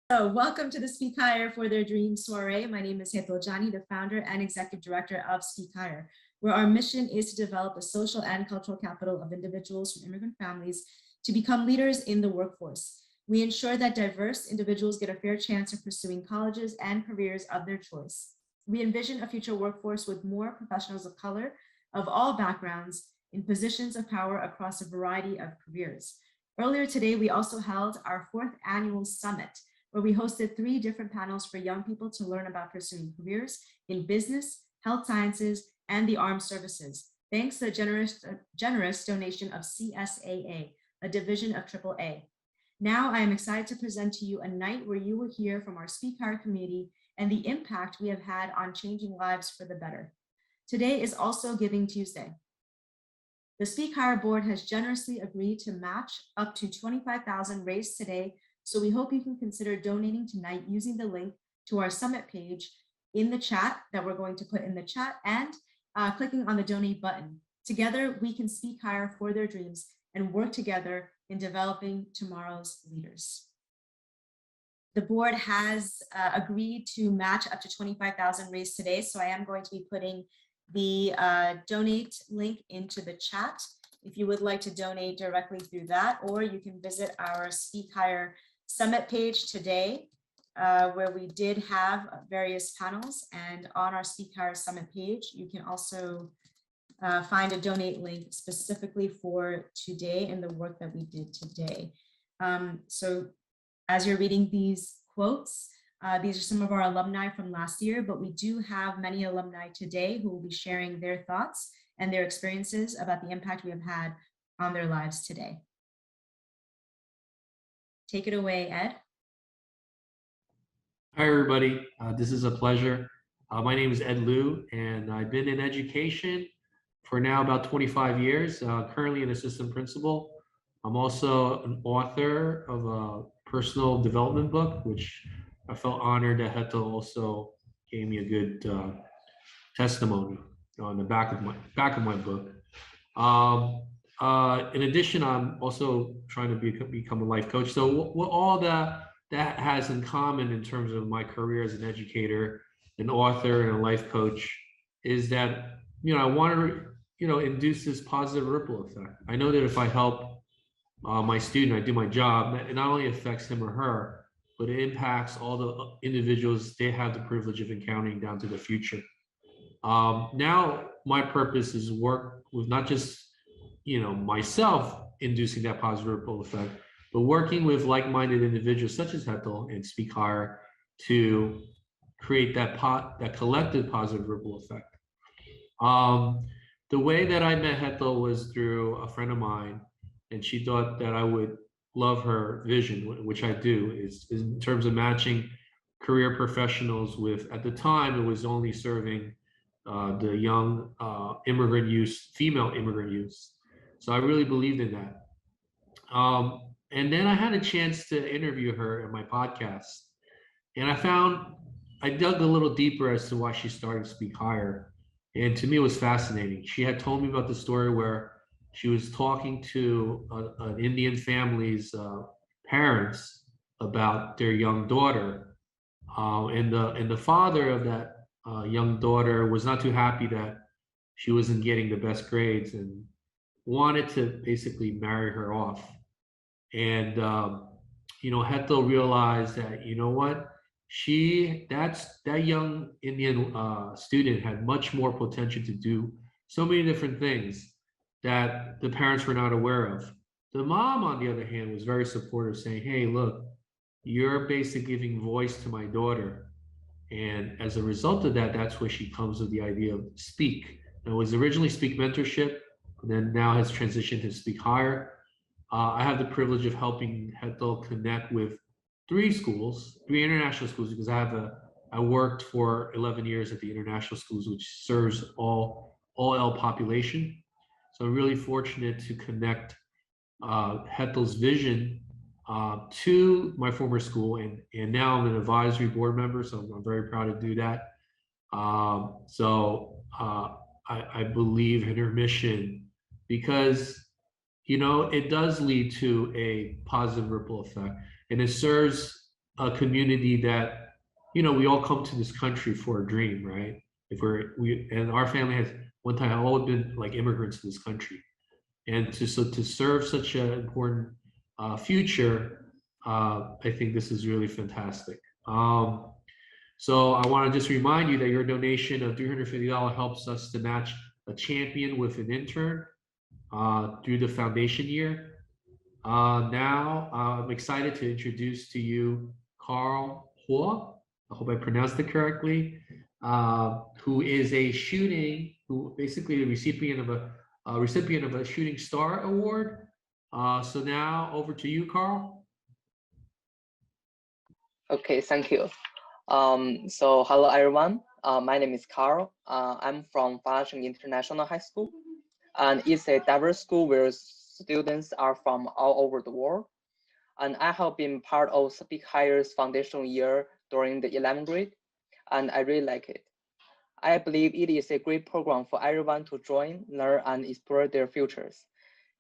So welcome to the Speak Higher for Their Dreams Soiree. My name is Hetal Jani, the founder and executive director of Speak Higher, where our mission is to develop a social and cultural capital of individuals from immigrant families to become leaders in the workforce. We ensure that diverse individuals get a fair chance of pursuing colleges and careers of their choice. We envision a future workforce with more professionals of color of all backgrounds in positions of power across a variety of careers. Earlier today, we also held our 4th annual summit, where we hosted 3 different panels for young people to learn about pursuing careers in business, health sciences, and the armed services, thanks to the generous donation of CSAA, a division of AAA. Now I am excited to present to you a night where you will hear from our Speak Higher community and the impact we have had on changing lives for the better. Today is also Giving Tuesday. The Speak Higher board has generously agreed to match up to $25,000 raised today, so we hope you can consider donating tonight using the link to our summit page in the chat that we're going to put in the chat and clicking on the donate button. Together, we can speak higher for their dreams and work together in developing tomorrow's leaders. The board has agreed to match up to $25,000 raised today, so I am going to be putting the donate link into the chat if you would like to donate directly through that, or you can visit our Speak Higher Summit page today, where we did have various panels, and on our Speak Higher Summit page, you can also find a donate link specifically for today and the work that we did today. So as you're reading these quotes, these are some of our alumni from last year, but we do have many alumni today who will be sharing their thoughts and their experiences about the impact we have had on their lives today. Take it away, Ed. Hi, everybody. This is a pleasure. My name is Ed Liu, and I've been in education for now about 25 years, currently an assistant principal. I'm also an author of a personal development book, which I felt honored that Hetal also gave me a good testimony on the back of my book. In addition, I'm also trying to become a life coach. So what all that has in common in terms of my career as an educator, an author, and a life coach is that, I want to, induce this positive ripple effect. I know that if I help my student, I do my job, it not only affects him or her, but it impacts all the individuals they have the privilege of encountering down to the future. Now, my purpose is work with not just, myself inducing that positive ripple effect, but working with like-minded individuals such as Hetal and Speak Higher to create that collective positive ripple effect. The way that I met Hetal was through a friend of mine, and she thought that I would love her vision, which I do, is in terms of matching career professionals with, at the time, it was only serving the young immigrant youth, female immigrant youth. So I really believed in that. And then I had a chance to interview her in my podcast. And I dug a little deeper as to why she started Speak Higher. And to me, it was fascinating. She had told me about the story where she was talking to an Indian family's parents about their young daughter. And the father of that young daughter was not too happy that she wasn't getting the best grades and wanted to basically marry her off. And Hetal realized that, what, that young Indian student had much more potential to do so many different things that the parents were not aware of. The mom, on the other hand, was very supportive, saying, "Hey, look, you're basically giving voice to my daughter." And as a result of that, that's where she comes with the idea of Speak. It was originally Speak Mentorship, and then now has transitioned to Speak Higher. I have the privilege of helping Hetal connect with 3 international schools, because I worked for 11 years at the international schools, which serves all L population. So I'm really fortunate to connect Hetal's vision to my former school, and now I'm an advisory board member, so I'm very proud to do that. I believe in her mission because, it does lead to a positive ripple effect, and it serves a community that, you know, we all come to this country for a dream, right? If and our family has one time all been like immigrants to this country, and to serve such an important future, I think this is really fantastic. So I want to just remind you that your donation of $350 helps us to match a champion with an intern through the foundation year. Now I'm excited to introduce to you Carl Hua. I hope I pronounced it correctly. Who is who basically a recipient of a Shooting Star Award. So now over to you, Carl. Okay, thank you. So hello everyone. My name is Carl. I'm from Fashing International High School, and it's a diverse school where students are from all over the world. And I have been part of Speak Higher's foundation year during the 11th grade, and I really like it. I believe it is a great program for everyone to join, learn, and explore their futures.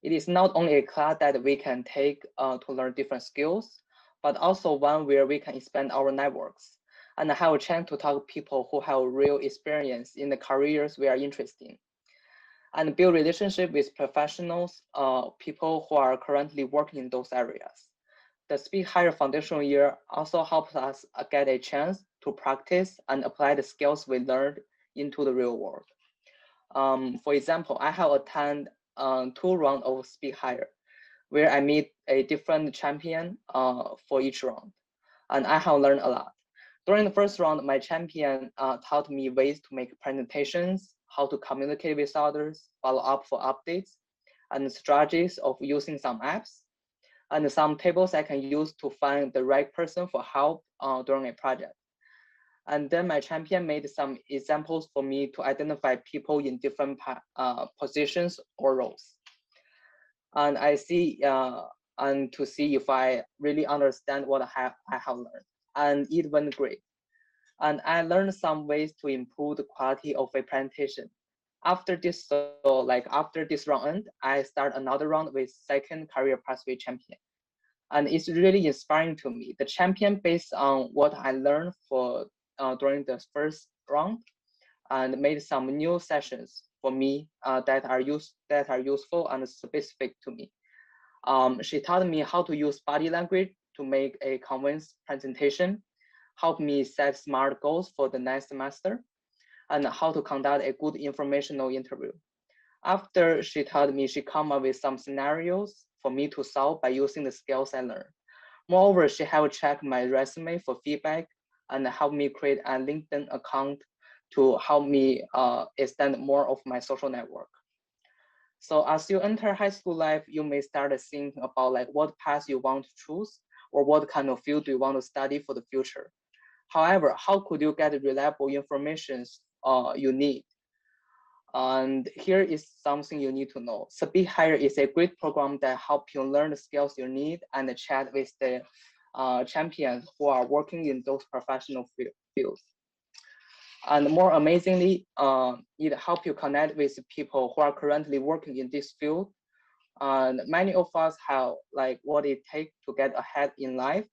It is not only a class that we can take to learn different skills, but also one where we can expand our networks and have a chance to talk to people who have real experience in the careers we are interested in, and build relationship with professionals, people who are currently working in those areas. The Speak Higher Foundation year also helps us get a chance to practice and apply the skills we learned into the real world. For example, I have attended 2 rounds of Speak Higher, where I meet a different champion for each round, and I have learned a lot. During the first round, my champion taught me ways to make presentations, how to communicate with others, follow up for updates, and strategies of using some apps, and some tables I can use to find the right person for help during a project. And then my champion made some examples for me to identify people in different positions or roles. And and to see if I really understand what I have learned. And it went great. And I learned some ways to improve the quality of a presentation. After this round end, I start another round with second career pathway champion. And it's really inspiring to me. The champion, based on what I learned during the first round, and made some new sessions for me that are useful and specific to me. She taught me how to use body language to make a convincing presentation, helped me set smart goals for the next semester, and how to conduct a good informational interview. After she taught me, she came up with some scenarios for me to solve by using the skills I learned. Moreover, she helped check my resume for feedback and helped me create a LinkedIn account to help me extend more of my social network. So as you enter high school life, you may start thinking about like what path you want to choose or what kind of field do you want to study for the future. However, how could you get reliable information you need? And here is something you need to know. Speak Higher is a great program that helps you learn the skills you need and chat with the champions who are working in those professional fields. And more amazingly, it helps you connect with people who are currently working in this field. And many of us have like what it takes to get ahead in life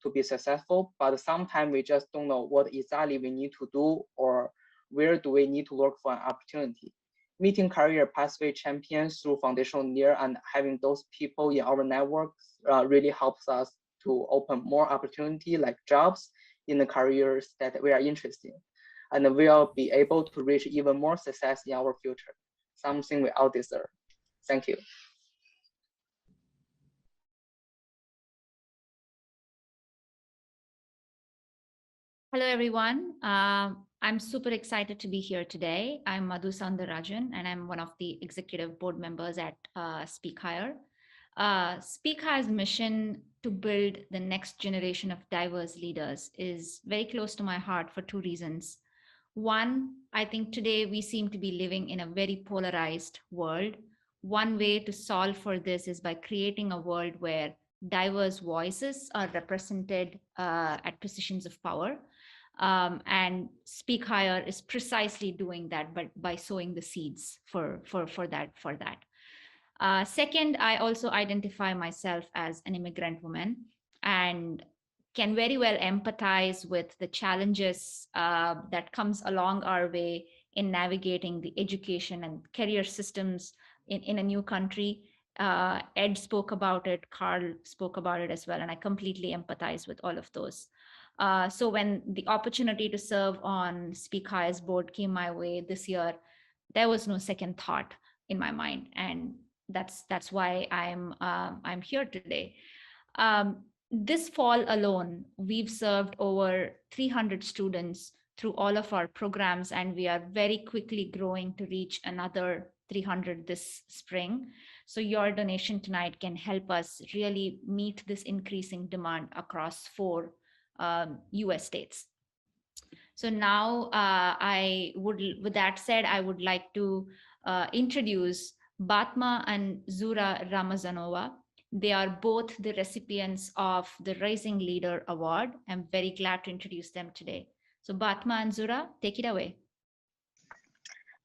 to be successful, but sometimes we just don't know what exactly we need to do or where do we need to look for an opportunity. Meeting career pathway champions through foundational year and having those people in our networks really helps us to open more opportunity like jobs in the careers that we are interested in. And we'll be able to reach even more success in our future, something we all deserve. Thank you. Hello, everyone. I'm super excited to be here today. I'm Madhu Soundarajan, and I'm one of the executive board members at Speak Higher. Speak Higher's mission to build the next generation of diverse leaders is very close to my heart for 2 reasons. One, I think today we seem to be living in a very polarized world. One way to solve for this is by creating a world where diverse voices are represented at positions of power. And Speak Higher is precisely doing that, but by sowing the seeds for that. Second, I also identify myself as an immigrant woman, and can very well empathize with the challenges that comes along our way in navigating the education and career systems in a new country. Ed spoke about it, Carl spoke about it as well, and I completely empathize with all of those. So when the opportunity to serve on Speak Hire's board came my way this year, there was no second thought in my mind, and that's why I'm here today. This fall alone, we've served over 300 students through all of our programs, and we are very quickly growing to reach another 300 this spring. So your donation tonight can help us really meet this increasing demand across 4 US states. So now with that said, I would like to introduce Batma and Zura Ramazanova. They are both the recipients of the Rising Leader Award. I'm very glad to introduce them today. So Batma and Zura, take it away.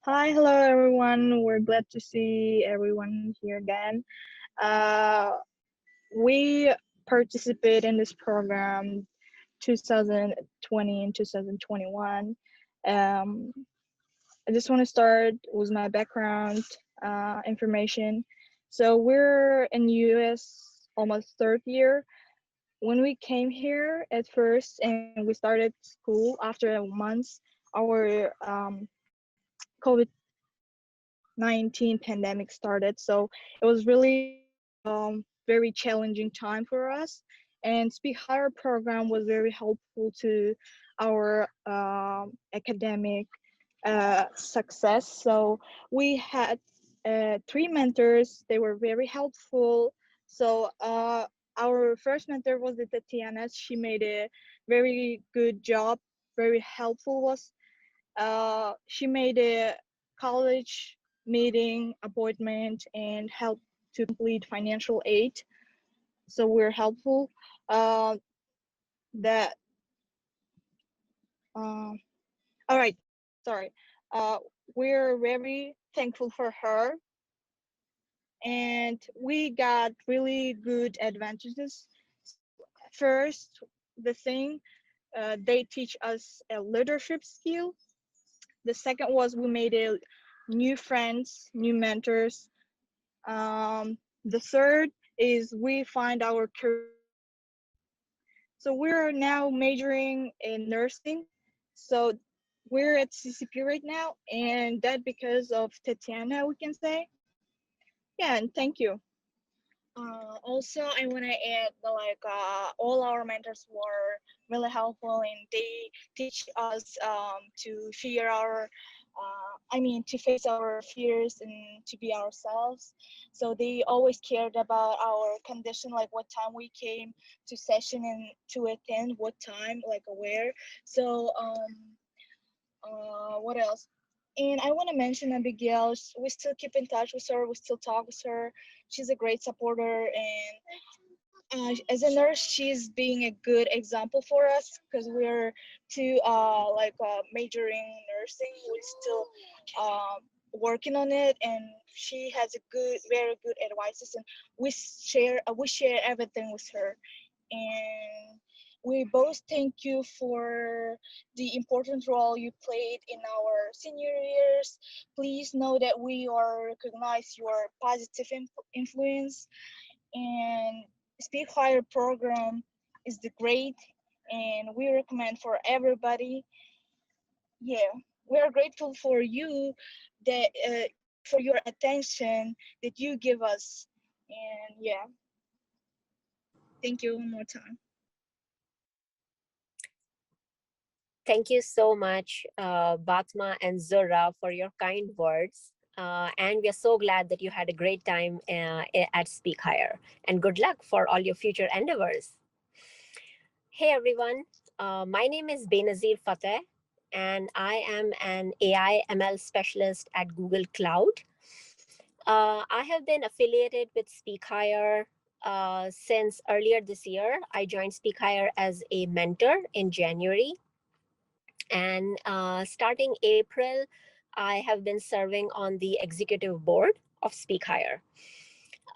Hi, hello everyone. We're glad to see everyone here again. We participate in this program 2020 and 2021. I just want to start with my background information. So we're in US almost third year. When we came here at first and we started school after months, our COVID-19 pandemic started. So it was really very challenging time for us. And Speak Higher program was very helpful to our academic success. So we had 3 mentors. They were very helpful. So our first mentor was the Tatiana. She made a very good job, very helpful was. She made a college meeting appointment and helped to complete financial aid. So we're helpful. That all right, sorry. We're very thankful for her, and we got really good advantages. First, the thing they teach us a leadership skill. The second was we made a new friends, new mentors. The third is we find our career. So we're now majoring in nursing. So we're at CCP right now, and that because of Tatiana, we can say. Yeah, and thank you. Also, I want to add that all our mentors were really helpful, and they teach us to fear our, to face our fears and to be ourselves. So they always cared about our condition, like what time we came to session and to attend, what time, like where. So what else? And I want to mention Abigail. We still keep in touch with her. We still talk with her. She's a great supporter, and as a nurse, she's being a good example for us because we're two majoring nursing. We're still working on it, and she has a very good advices, and we share everything with her. And we both thank you for the important role you played in our senior years. Please know that we are recognize your positive influence, and Speak Higher program is the great, and we recommend for everybody. Yeah, we are grateful for you that for your attention that you give us, and yeah, thank you one more time. Thank you so much, Batma and Zura, for your kind words. And we are so glad that you had a great time at Speak Higher. And good luck for all your future endeavors. Hey, everyone. My name is Benazir Fateh, and I am an AI ML specialist at Google Cloud. I have been affiliated with Speak Higher since earlier this year. I joined Speak Higher as a mentor in January. And starting April, I have been serving on the executive board of Speak Higher.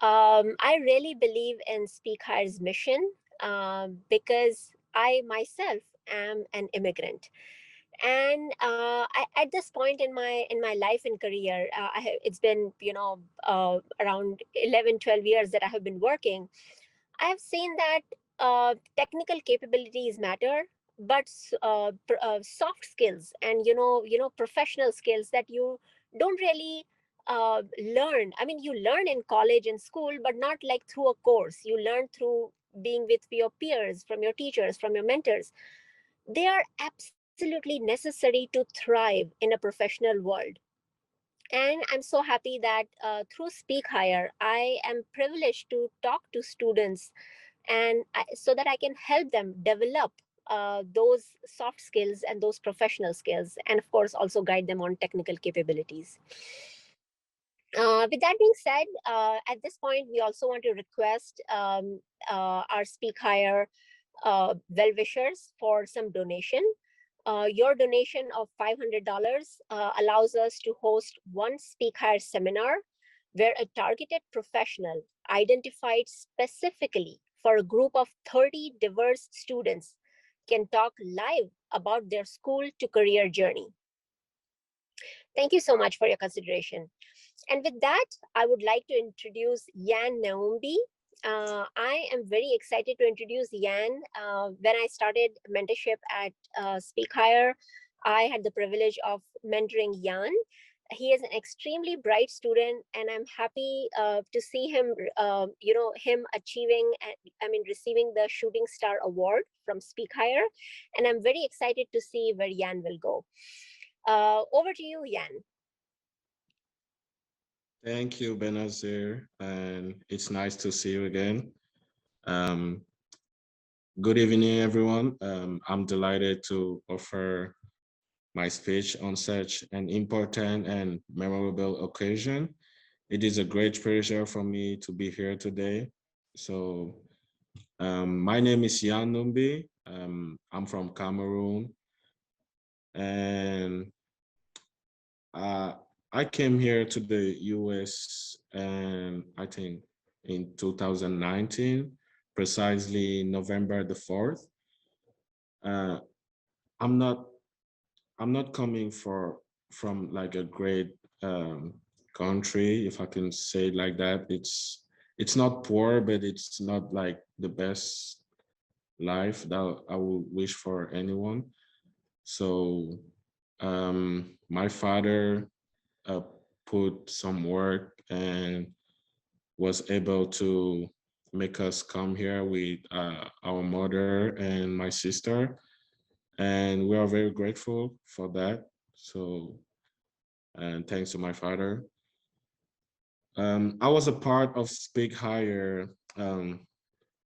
I really believe in Speak Higher's mission because I myself am an immigrant. And at this point in my life and career, it's been, around 11, 12 years that I have been working. I have seen that technical capabilities matter, but soft skills and professional skills that you don't really learn. I mean, you learn in college and school, but not like through a course. You learn through being with your peers, from your teachers, from your mentors. They are absolutely necessary to thrive in a professional world. And I'm so happy that through Speak Higher, I am privileged to talk to students so that I can help them develop those soft skills and those professional skills, and of course, also guide them on technical capabilities. With that being said, at this point, we also want to request our Speak Higher well-wishers for some donation. Your donation of $500 allows us to host one Speak Higher seminar where a targeted professional identified specifically for a group of 30 diverse students can talk live about their school to career journey. Thank you so much for your consideration. And with that, I would like to introduce Yan Naumbi. I am very excited to introduce Yan. When I started mentorship at Speak Higher, I had the privilege of mentoring Yan. He is an extremely bright student, and I'm happy to see him, him achieving, receiving the Shooting Star Award from Speak Higher. And I'm very excited to see where Yan will go. Over to you, Yan. Thank you, Benazir, and it's nice to see you again. Good evening, everyone. I'm delighted to offer my speech on such an important and memorable occasion. It is a great pleasure for me to be here today. So, my name is Yan Numbi. I'm from Cameroon, and I came here to the US, and I think in 2019, precisely November the 4th. I'm not coming from like a great country, if I can say it like that. It's not poor, but it's not like the best life that I would wish for anyone. So my father put some work and was able to make us come here with our mother and my sister. And we are very grateful for that. So, and thanks to my father. I was a part of Speak Higher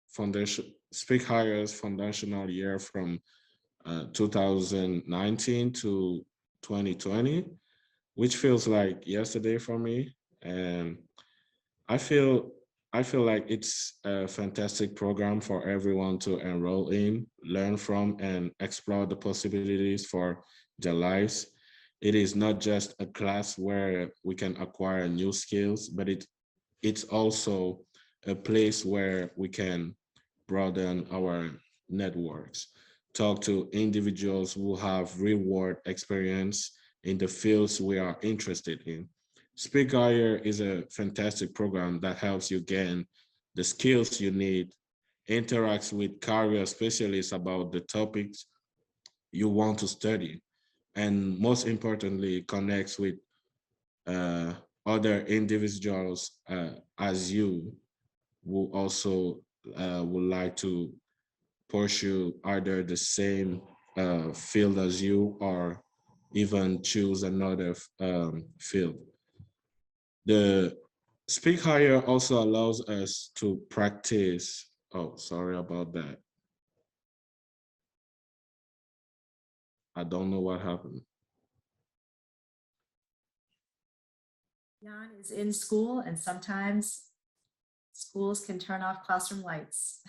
Foundation, Speak Higher's foundational year from 2019 to 2020, which feels like yesterday for me. And I feel like it's a fantastic program for everyone to enroll in, learn from, and explore the possibilities for their lives. It is not just a class where we can acquire new skills, but it's also a place where we can broaden our networks, talk to individuals who have real-world experience in the fields we are interested in. Speak Higher is a fantastic program that helps you gain the skills you need, interacts with career specialists about the topics you want to study, and most importantly, connects with other individuals as you who also would like to pursue either the same field as you or even choose another field. The Speak Higher also allows us to practice. Oh, sorry about that. I don't know what happened. Jan is in school, and sometimes schools can turn off classroom lights.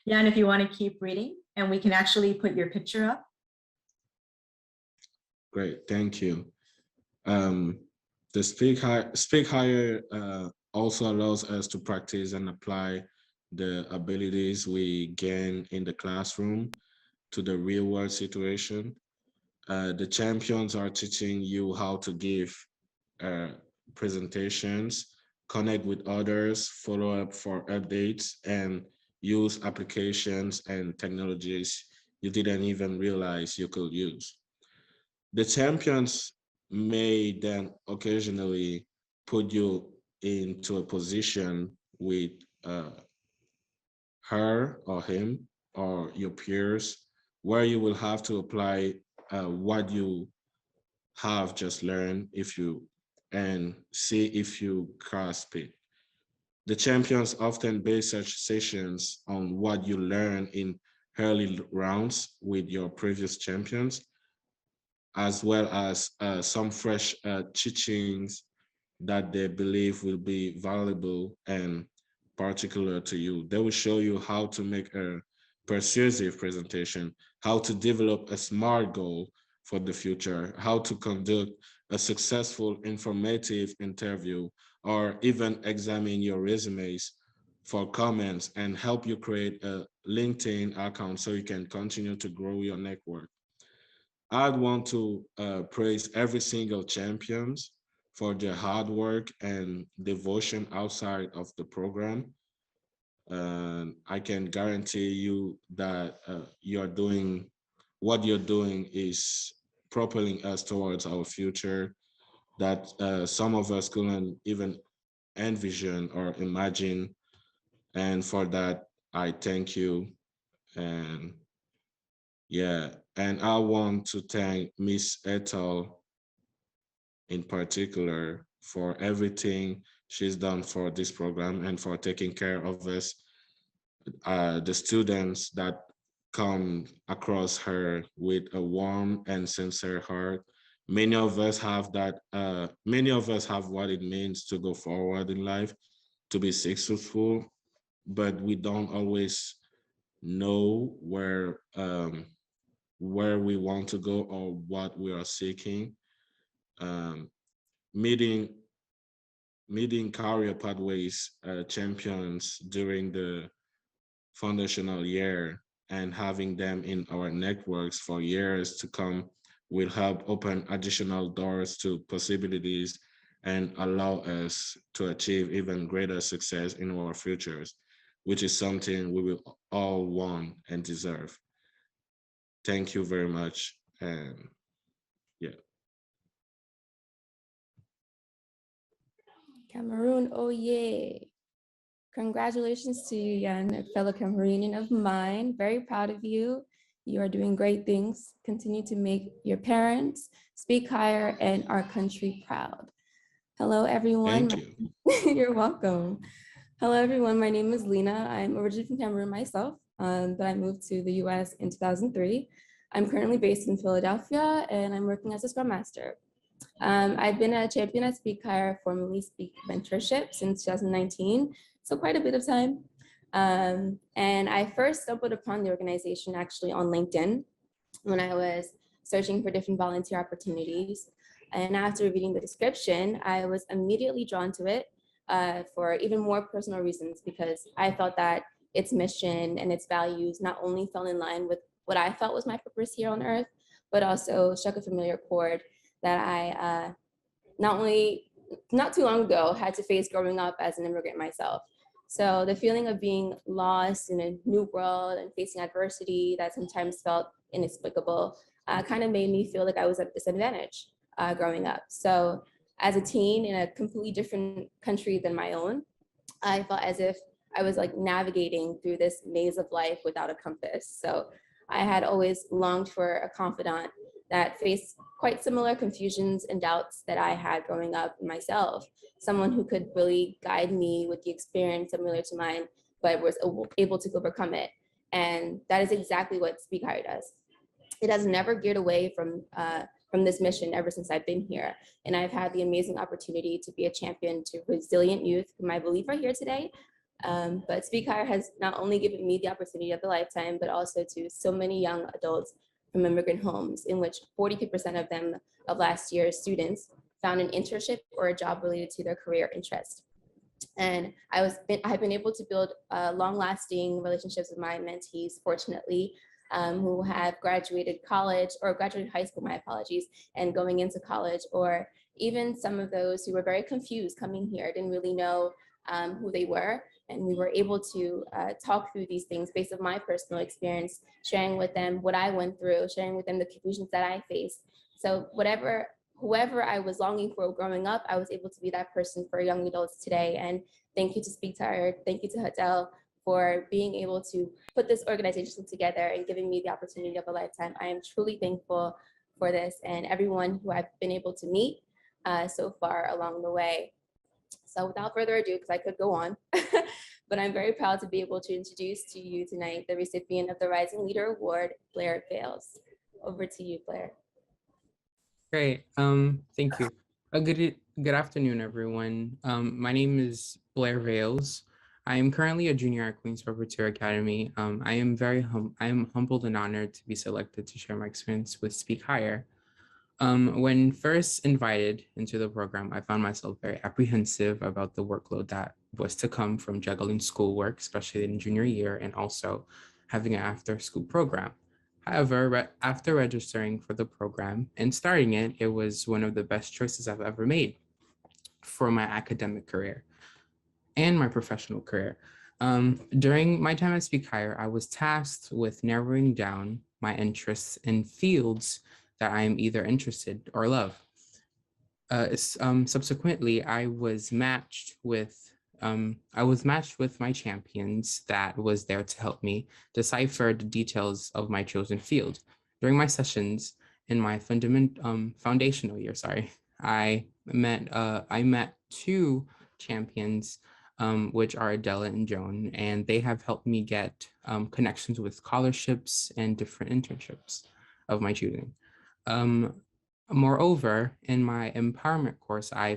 Jan, if you want to keep reading, and we can actually put your picture up. Great, thank you. The Speak Higher also allows us to practice and apply the abilities we gain in the classroom to the real world situation. The champions are teaching you how to give uh, presentations, connect with others, follow up for updates, and use applications and technologies you didn't even realize you could use. The champions may then occasionally put you into a position with uh, her or him or your peers where you will have to apply what you have just learned if you and see if you grasp it. The champions often base such sessions on what you learn in early rounds with your previous champions, as well as some fresh teachings that they believe will be valuable and particular to you. They will show you how to make a persuasive presentation, how to develop a smart goal for the future, how to conduct a successful informative interview, or even examine your resumes for comments and help you create a LinkedIn account so you can continue to grow your network. I'd want to praise every single champions for their hard work and devotion outside of the program. And I can guarantee you that you're doing what you're doing is propelling us towards our future that some of us couldn't even envision or imagine. And for that, I thank you. And yeah, and I want to thank Miss Ethel in particular for everything she's done for this program and for taking care of us, the students that come across her with a warm and sincere heart. Many of us have that, many of us have what it means to go forward in life, to be successful, but we don't always know where we want to go or what we are seeking. Um, meeting meeting career pathways champions during the foundational year and having them in our networks for years to come will help open additional doors to possibilities and allow us to achieve even greater success in our futures, which is something we will all want and deserve. Thank you very much. And yeah. Cameroon, oh yeah. Congratulations to you, Yan, a fellow Cameroonian of mine. Very proud of you. You are doing great things. Continue to make your parents, Speak Higher, and our country proud. Hello, everyone. Thank you. You're welcome. Hello, everyone. My name is Lena. I'm originally from Cameroon myself, but I moved to the US in 2003. I'm currently based in Philadelphia, and I'm working as a Scrum Master. I've been a champion at Speak Higher, formerly Speak Mentorship, since 2019, so quite a bit of time. And I first stumbled upon the organization actually on LinkedIn when I was searching for different volunteer opportunities. And after reading the description, I was immediately drawn to it for even more personal reasons, because I felt that its mission and its values not only fell in line with what I felt was my purpose here on earth, but also struck a familiar chord that I not too long ago had to face growing up as an immigrant myself. So the feeling of being lost in a new world and facing adversity that sometimes felt inexplicable kind of made me feel like I was at a disadvantage growing up. So as a teen in a completely different country than my own, I felt as if I was like navigating through this maze of life without a compass. So I had always longed for a confidant that faced quite similar confusions and doubts that I had growing up myself. Someone who could really guide me with the experience similar to mine, but was able to overcome it. And that is exactly what Speak Higher does. It has never geared away from this mission ever since I've been here. And I've had the amazing opportunity to be a champion to resilient youth whom I believe are here today. But Speak Higher has not only given me the opportunity of a lifetime, but also to so many young adults from immigrant homes, in which 42% of them of last year's students found an internship or a job related to their career interest. And I've been able to build long-lasting relationships with my mentees, fortunately, who have graduated college or graduated high school, my apologies, and going into college, or even some of those who were very confused coming here, didn't really know who they were. And we were able to talk through these things based on my personal experience, sharing with them what I went through, sharing with them the confusions that I faced. So whoever I was longing for growing up, I was able to be that person for young adults today. And thank you to SpeakHIRE, thank you to Hadel for being able to put this organization together and giving me the opportunity of a lifetime. I am truly thankful for this and everyone who I've been able to meet so far along the way. So without further ado, because I could go on, but I'm very proud to be able to introduce to you tonight the recipient of the Rising Leader Award, Blair Vales. Over to you, Blair. Great. Thank you. Good afternoon, everyone. My name is Blair Vales. I am currently a junior at Queen's Preparatory Academy. I am humbled and honored to be selected to share my experience with SpeakHIRE. When first invited into the program, I found myself very apprehensive about the workload that was to come from juggling schoolwork, especially in junior year, and also having an after-school program. However, after registering for the program and starting it, it was one of the best choices I've ever made for my academic career and my professional career. During my time at SpeakHIRE, I was tasked with narrowing down my interests in fields that I am either interested or love. Subsequently, I was matched with my champions that was there to help me decipher the details of my chosen field. During my sessions in my foundational year, I met two champions, which are Adela and Joan, and they have helped me get connections with scholarships and different internships of my choosing. Moreover, in my empowerment course, I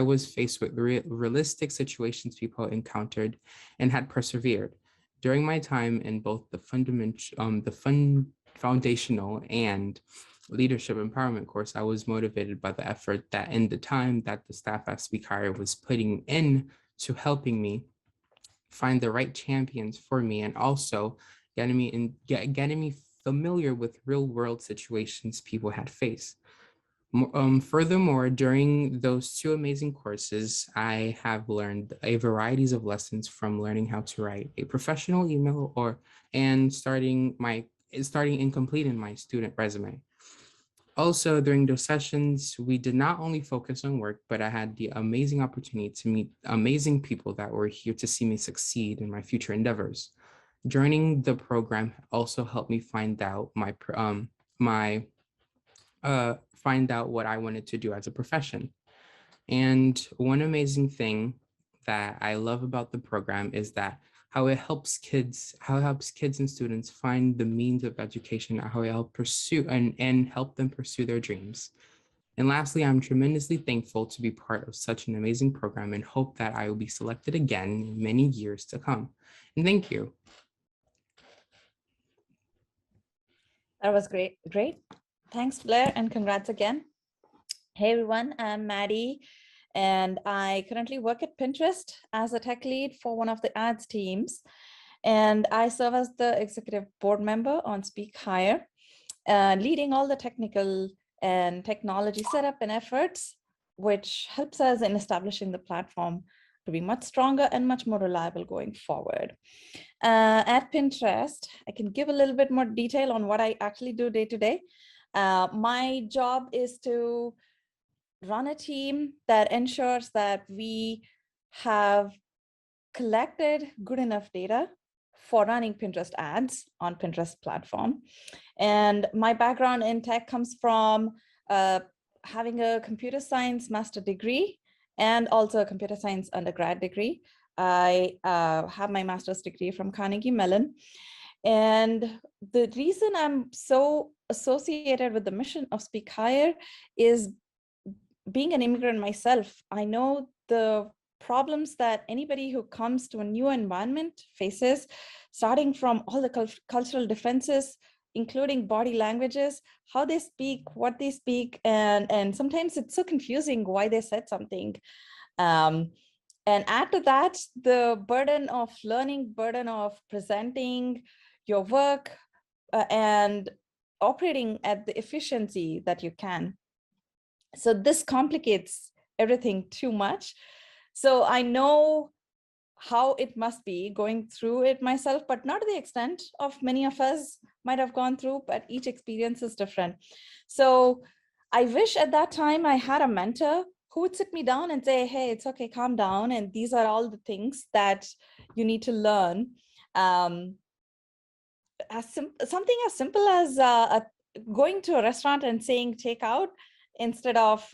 was faced with realistic situations people encountered and had persevered. During my time in both the foundational and leadership empowerment course, I was motivated by the effort that in the time that the staff at SpeakHIRE was putting in to helping me find the right champions for me, and also getting me familiar with real world situations people had faced. Furthermore, during those two amazing courses, I have learned a varieties of lessons, from learning how to write a professional email and starting and completing my student resume. Also, during those sessions, we did not only focus on work, but I had the amazing opportunity to meet amazing people that were here to see me succeed in my future endeavors. Joining the program also helped me find out find out what I wanted to do as a profession. And one amazing thing that I love about the program is that how it helps kids and students find the means of education, how it helps pursue and help them pursue their dreams. And lastly, I'm tremendously thankful to be part of such an amazing program and hope that I will be selected again in many years to come. And thank you. That was great. Thanks, Blair, and congrats again. Hey, everyone, I'm Maddie, and I currently work at Pinterest as a tech lead for one of the ads teams. And I serve as the executive board member on SpeakHIRE, leading all the technical and technology setup and efforts, which helps us in establishing the platform to be much stronger and much more reliable going forward. At Pinterest, I can give a little bit more detail on what I actually do day to day. My job is to run a team that ensures that we have collected good enough data for running Pinterest ads on Pinterest platform. And my background in tech comes from having a computer science master degree and also a computer science undergrad degree. I have my master's degree from Carnegie Mellon. And the reason I'm so associated with the mission of SpeakHIRE is being an immigrant myself. I know the problems that anybody who comes to a new environment faces, starting from all the cultural differences, including body languages, how they speak, what they speak, and sometimes it's so confusing why they said something. And add to that the burden of learning, burden of presenting your work, and operating at the efficiency that you can. So this complicates everything too much. So I know how it must be going through it myself, but not to the extent of many of us might have gone through, but each experience is different. So I wish at that time I had a mentor who would sit me down and say, hey, it's okay, calm down. And these are all the things that you need to learn. Something as simple as going to a restaurant and saying takeout instead of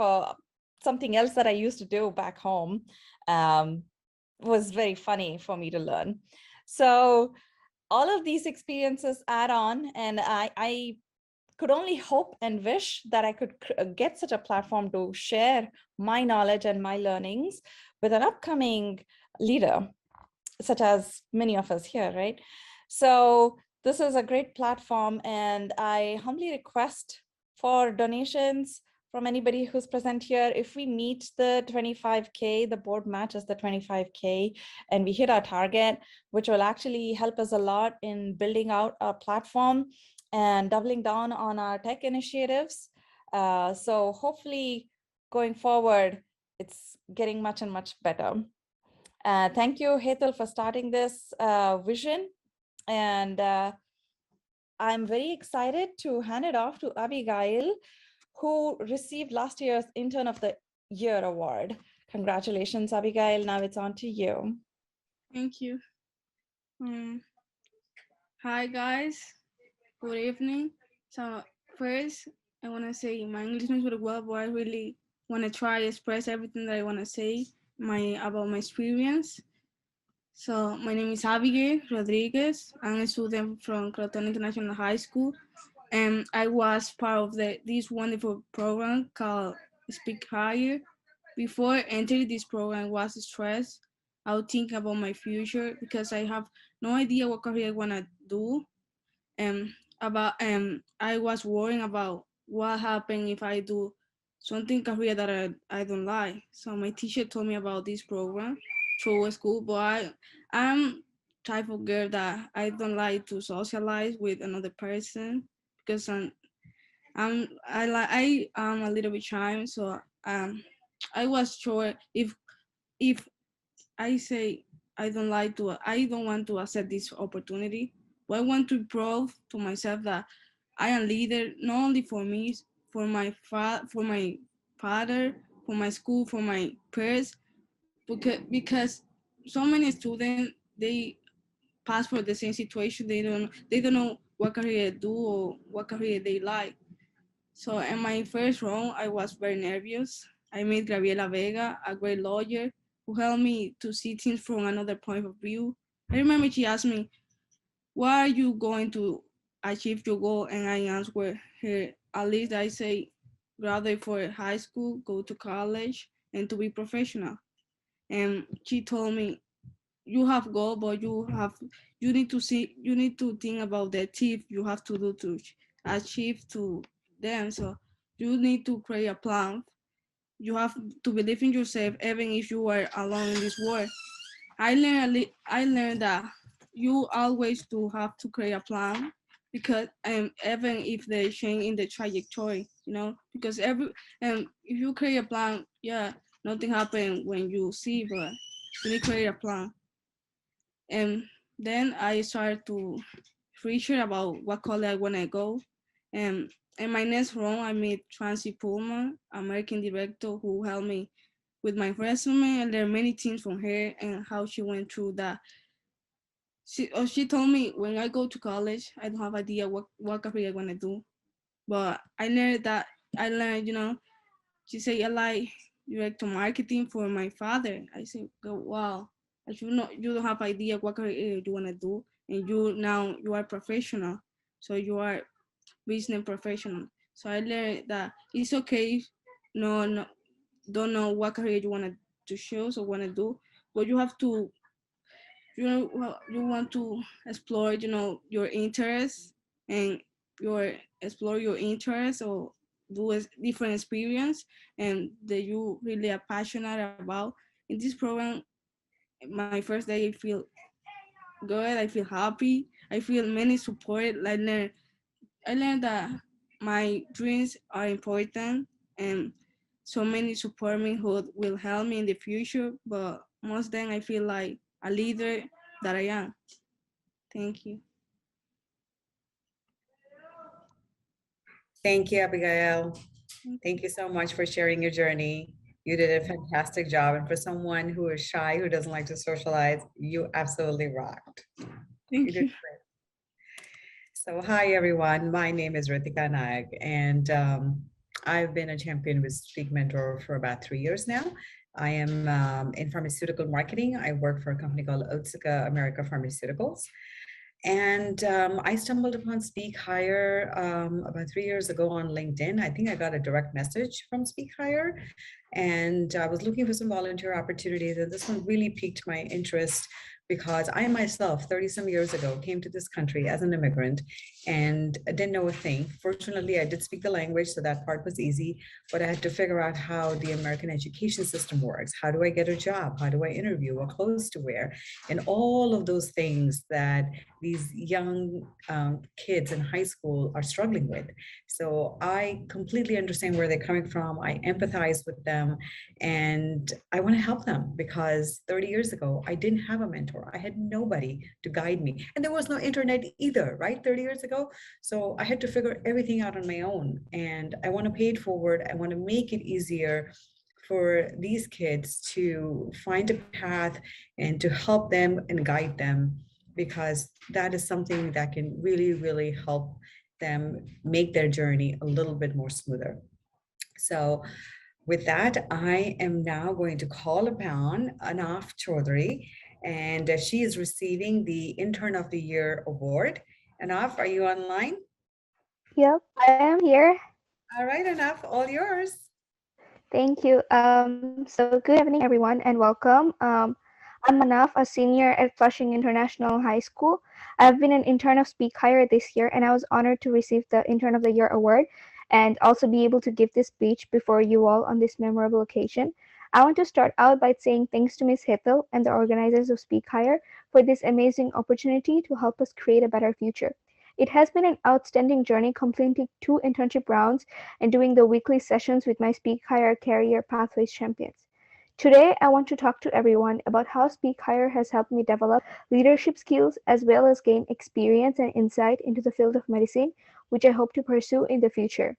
something else that I used to do back home was very funny for me to learn. So all of these experiences add on, and I could only hope and wish that I could get such a platform to share my knowledge and my learnings with an upcoming leader, such as many of us here, right? So this is a great platform, and I humbly request for donations from anybody who's present here. If we meet the 25K, the board matches the 25K, and we hit our target, which will actually help us a lot in building out our platform and doubling down on our tech initiatives. So hopefully going forward, it's getting much and much better. Thank you, Hetal, for starting this vision. And I'm very excited to hand it off to Abigail, who received last year's Intern of the Year award. Congratulations, Abigail. Now it's on to you. Thank you. Hi, guys. Good evening. So first, I want to say my English is not very well, but I really want to try to express everything that I want to say about my experience. So my name is Abigail Rodriguez. I'm a student from Croton International High School, and I was part of this wonderful program called SPEAKHIRE. Before entering this program, I was stressed. I was thinking about my future because I have no idea what career I want to do. I was worrying about what happened if I do something career that I don't like. So my teacher told me about this program through school, but I'm type of girl that I don't like to socialize with another person because I am a little bit shy. So I was sure if I say I don't want to accept this opportunity, but I want to prove to myself that I am leader not only for me, for my father, for my school, for my peers, because so many students they pass for the same situation. They don't know what career they do or what career they like. So in my first round, I was very nervous. I met Gabriela Vega, a great lawyer, who helped me to see things from another point of view. I remember she asked me, "What are you going to achieve your goal?" And I answered her, at least I say, graduate for high school, go to college, and to be professional. And she told me, "You have goal, but you need to think about the tip you have to do to achieve to them. So you need to create a plan. You have to believe in yourself, even if you are alone in this world." I learned that you always do have to create a plan, because even if they change in the trajectory, because if you create a plan, yeah, nothing happen when you see, but you need to create a plan. And then I started to research about what college I want to go. And in my next round, I met Francie Pullman, American director, who helped me with my resume. I learned many things from her and how she went through that. She told me when I go to college, I don't have idea what career I want to do. But I learned, she said, I like director marketing for my father. I said, wow, as you don't have idea what career you want to do, and you are professional, so you are business professional. So I learned that it's okay, no, don't know what career you want to choose or want to do, but you have to, you want to explore, your interests, and explore your interests, or do a different experience and that you really are passionate about, in this program, my first day, I feel good. I feel happy. I feel many support. I learned that my dreams are important, and so many support me who will help me in the future. But most then I feel like a leader that I am. Thank you. Thank you, Abigail. Thank you so much for sharing your journey. You did a fantastic job. And for someone who is shy, who doesn't like to socialize, you absolutely rocked. Thank did you. great. So hi, everyone. My name is Ritika Nayak, and I've been a champion with Speak Mentor for about 3 years now. I am in pharmaceutical marketing. I work for a company called Otsuka America Pharmaceuticals. And I stumbled upon Speak Hire about 3 years ago on LinkedIn. I think I got a direct message from Speak Hire, and I was looking for some volunteer opportunities. And this one really piqued my interest because I myself, 30 some years ago, came to this country as an immigrant and didn't know a thing. Fortunately, I did speak the language, so that part was easy, but I had to figure out how the American education system works. How do I get a job? How do I interview? What clothes to wear? And all of those things that these young kids in high school are struggling with. So I completely understand where they're coming from. I empathize with them, and I want to help them because 30 years ago, I didn't have a mentor. I had nobody to guide me. And there was no internet either, right? 30 years ago. So I had to figure everything out on my own. And I want to pay it forward. I want to make it easier for these kids to find a path and to help them and guide them, because that is something that can really, really help them make their journey a little bit more smoother. So with that, I am now going to call upon Anaf Chaudhary, and she is receiving the Intern of the Year award. Anaf, are you online? Yep, I am here. All right, Anaf, all yours. Thank you. So good evening, everyone, and welcome. I'm Manaf, a senior at Flushing International High School. I've been an intern of Speak Higher this year, and I was honored to receive the Intern of the Year award and also be able to give this speech before you all on this memorable occasion. I want to start out by saying thanks to Ms. Hethel and the organizers of Speak Higher for this amazing opportunity to help us create a better future. It has been an outstanding journey completing 2 internship rounds and doing the weekly sessions with my Speak Higher Career Pathways champions. Today, I want to talk to everyone about how Speak Higher has helped me develop leadership skills as well as gain experience and insight into the field of medicine, which I hope to pursue in the future.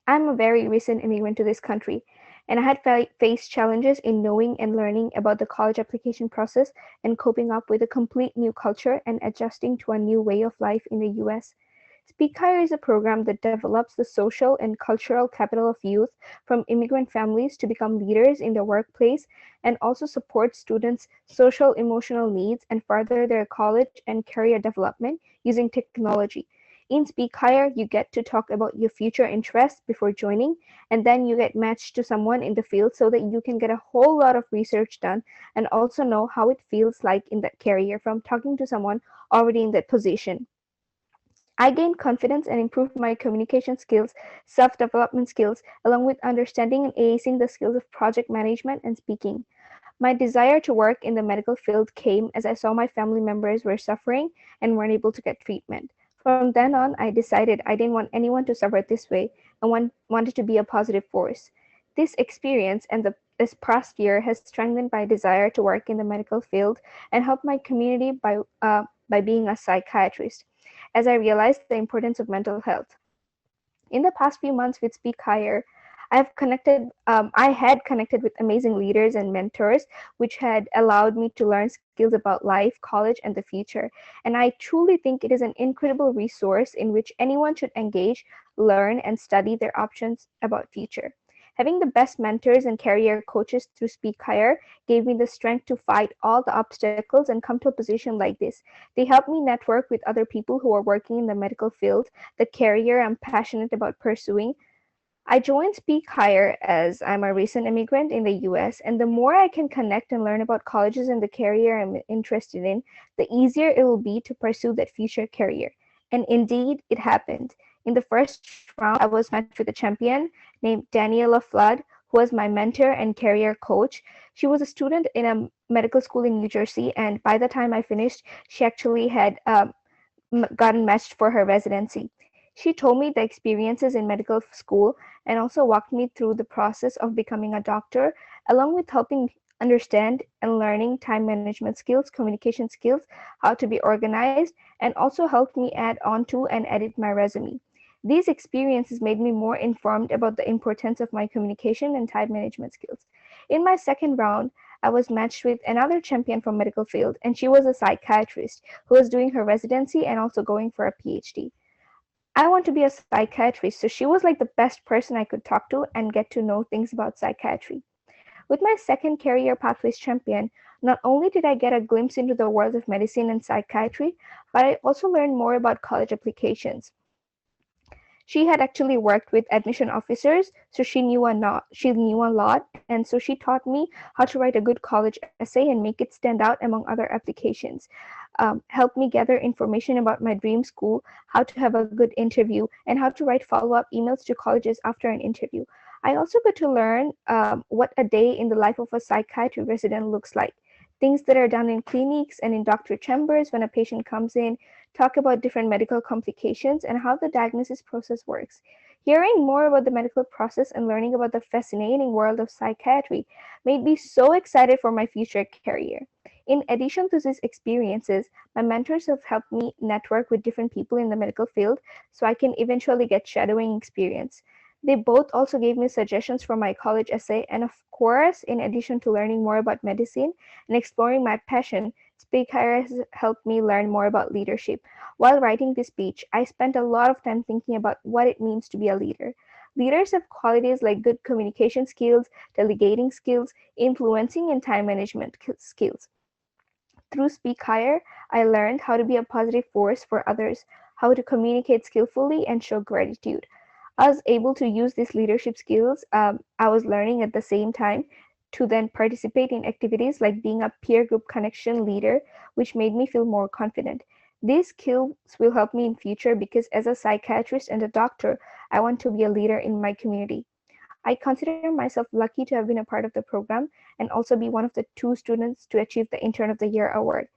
I'm a very recent immigrant to this country, and I had faced challenges in knowing and learning about the college application process and coping up with a complete new culture and adjusting to a new way of life in the US. Speak Higher is a program that develops the social and cultural capital of youth from immigrant families to become leaders in the workplace, and also supports students' social emotional needs and further their college and career development using technology. In Speak Higher, you get to talk about your future interests before joining, and then you get matched to someone in the field so that you can get a whole lot of research done and also know how it feels like in that career from talking to someone already in that position. I gained confidence and improved my communication skills, self development skills, along with understanding and acing the skills of project management and speaking. My desire to work in the medical field came as I saw my family members were suffering and weren't able to get treatment. From then on, I decided I didn't want anyone to suffer this way and wanted to be a positive force. This experience and this past year has strengthened my desire to work in the medical field and help my community by being a psychiatrist, as I realized the importance of mental health. In the past few months with Speak Higher, I had connected with amazing leaders and mentors, which had allowed me to learn skills about life, college, and the future. And I truly think it is an incredible resource in which anyone should engage, learn, and study their options about future. Having the best mentors and career coaches through Speak Higher gave me the strength to fight all the obstacles and come to a position like this. They helped me network with other people who are working in the medical field, the career I'm passionate about pursuing. I joined Speak Higher as I'm a recent immigrant in the US, and the more I can connect and learn about colleges and the career I'm interested in, the easier it will be to pursue that future career. And indeed, it happened. In the first round, I was matched with a champion named Daniela Flood, who was my mentor and career coach. She was a student in a medical school in New Jersey, and by the time I finished, she actually had gotten matched for her residency. She told me the experiences in medical school and also walked me through the process of becoming a doctor, along with helping understand and learning time management skills, communication skills, how to be organized, and also helped me add on to and edit my resume. These experiences made me more informed about the importance of my communication and time management skills. In my second round, I was matched with another champion from medical field, and she was a psychiatrist who was doing her residency and also going for a PhD. I want to be a psychiatrist, so she was like the best person I could talk to and get to know things about psychiatry. With my second career pathways champion, not only did I get a glimpse into the world of medicine and psychiatry, but I also learned more about college applications. She had actually worked with admission officers, so she knew a lot, and so she taught me how to write a good college essay and make it stand out among other applications. Helped me gather information about my dream school, how to have a good interview, and how to write follow-up emails to colleges after an interview. I also got to learn what a day in the life of a psychiatry resident looks like. Things that are done in clinics and in doctor chambers when a patient comes in, talk about different medical complications and how the diagnosis process works. Hearing more about the medical process and learning about the fascinating world of psychiatry made me so excited for my future career. In addition to these experiences, my mentors have helped me network with different people in the medical field so I can eventually get shadowing experience. They both also gave me suggestions for my college essay, and of course, in addition to learning more about medicine and exploring my passion, SpeakHire has helped me learn more about leadership. While writing this speech, I spent a lot of time thinking about what it means to be a leader. Leaders have qualities like good communication skills, delegating skills, influencing, and time management skills. Through SpeakHire, I learned how to be a positive force for others, how to communicate skillfully, and show gratitude. I was able to use these leadership skills I was learning at the same time to then participate in activities like being a peer group connection leader, which made me feel more confident. These skills will help me in future because as a psychiatrist and a doctor, I want to be a leader in my community. I consider myself lucky to have been a part of the program and also be one of the 2 students to achieve the Intern of the Year award.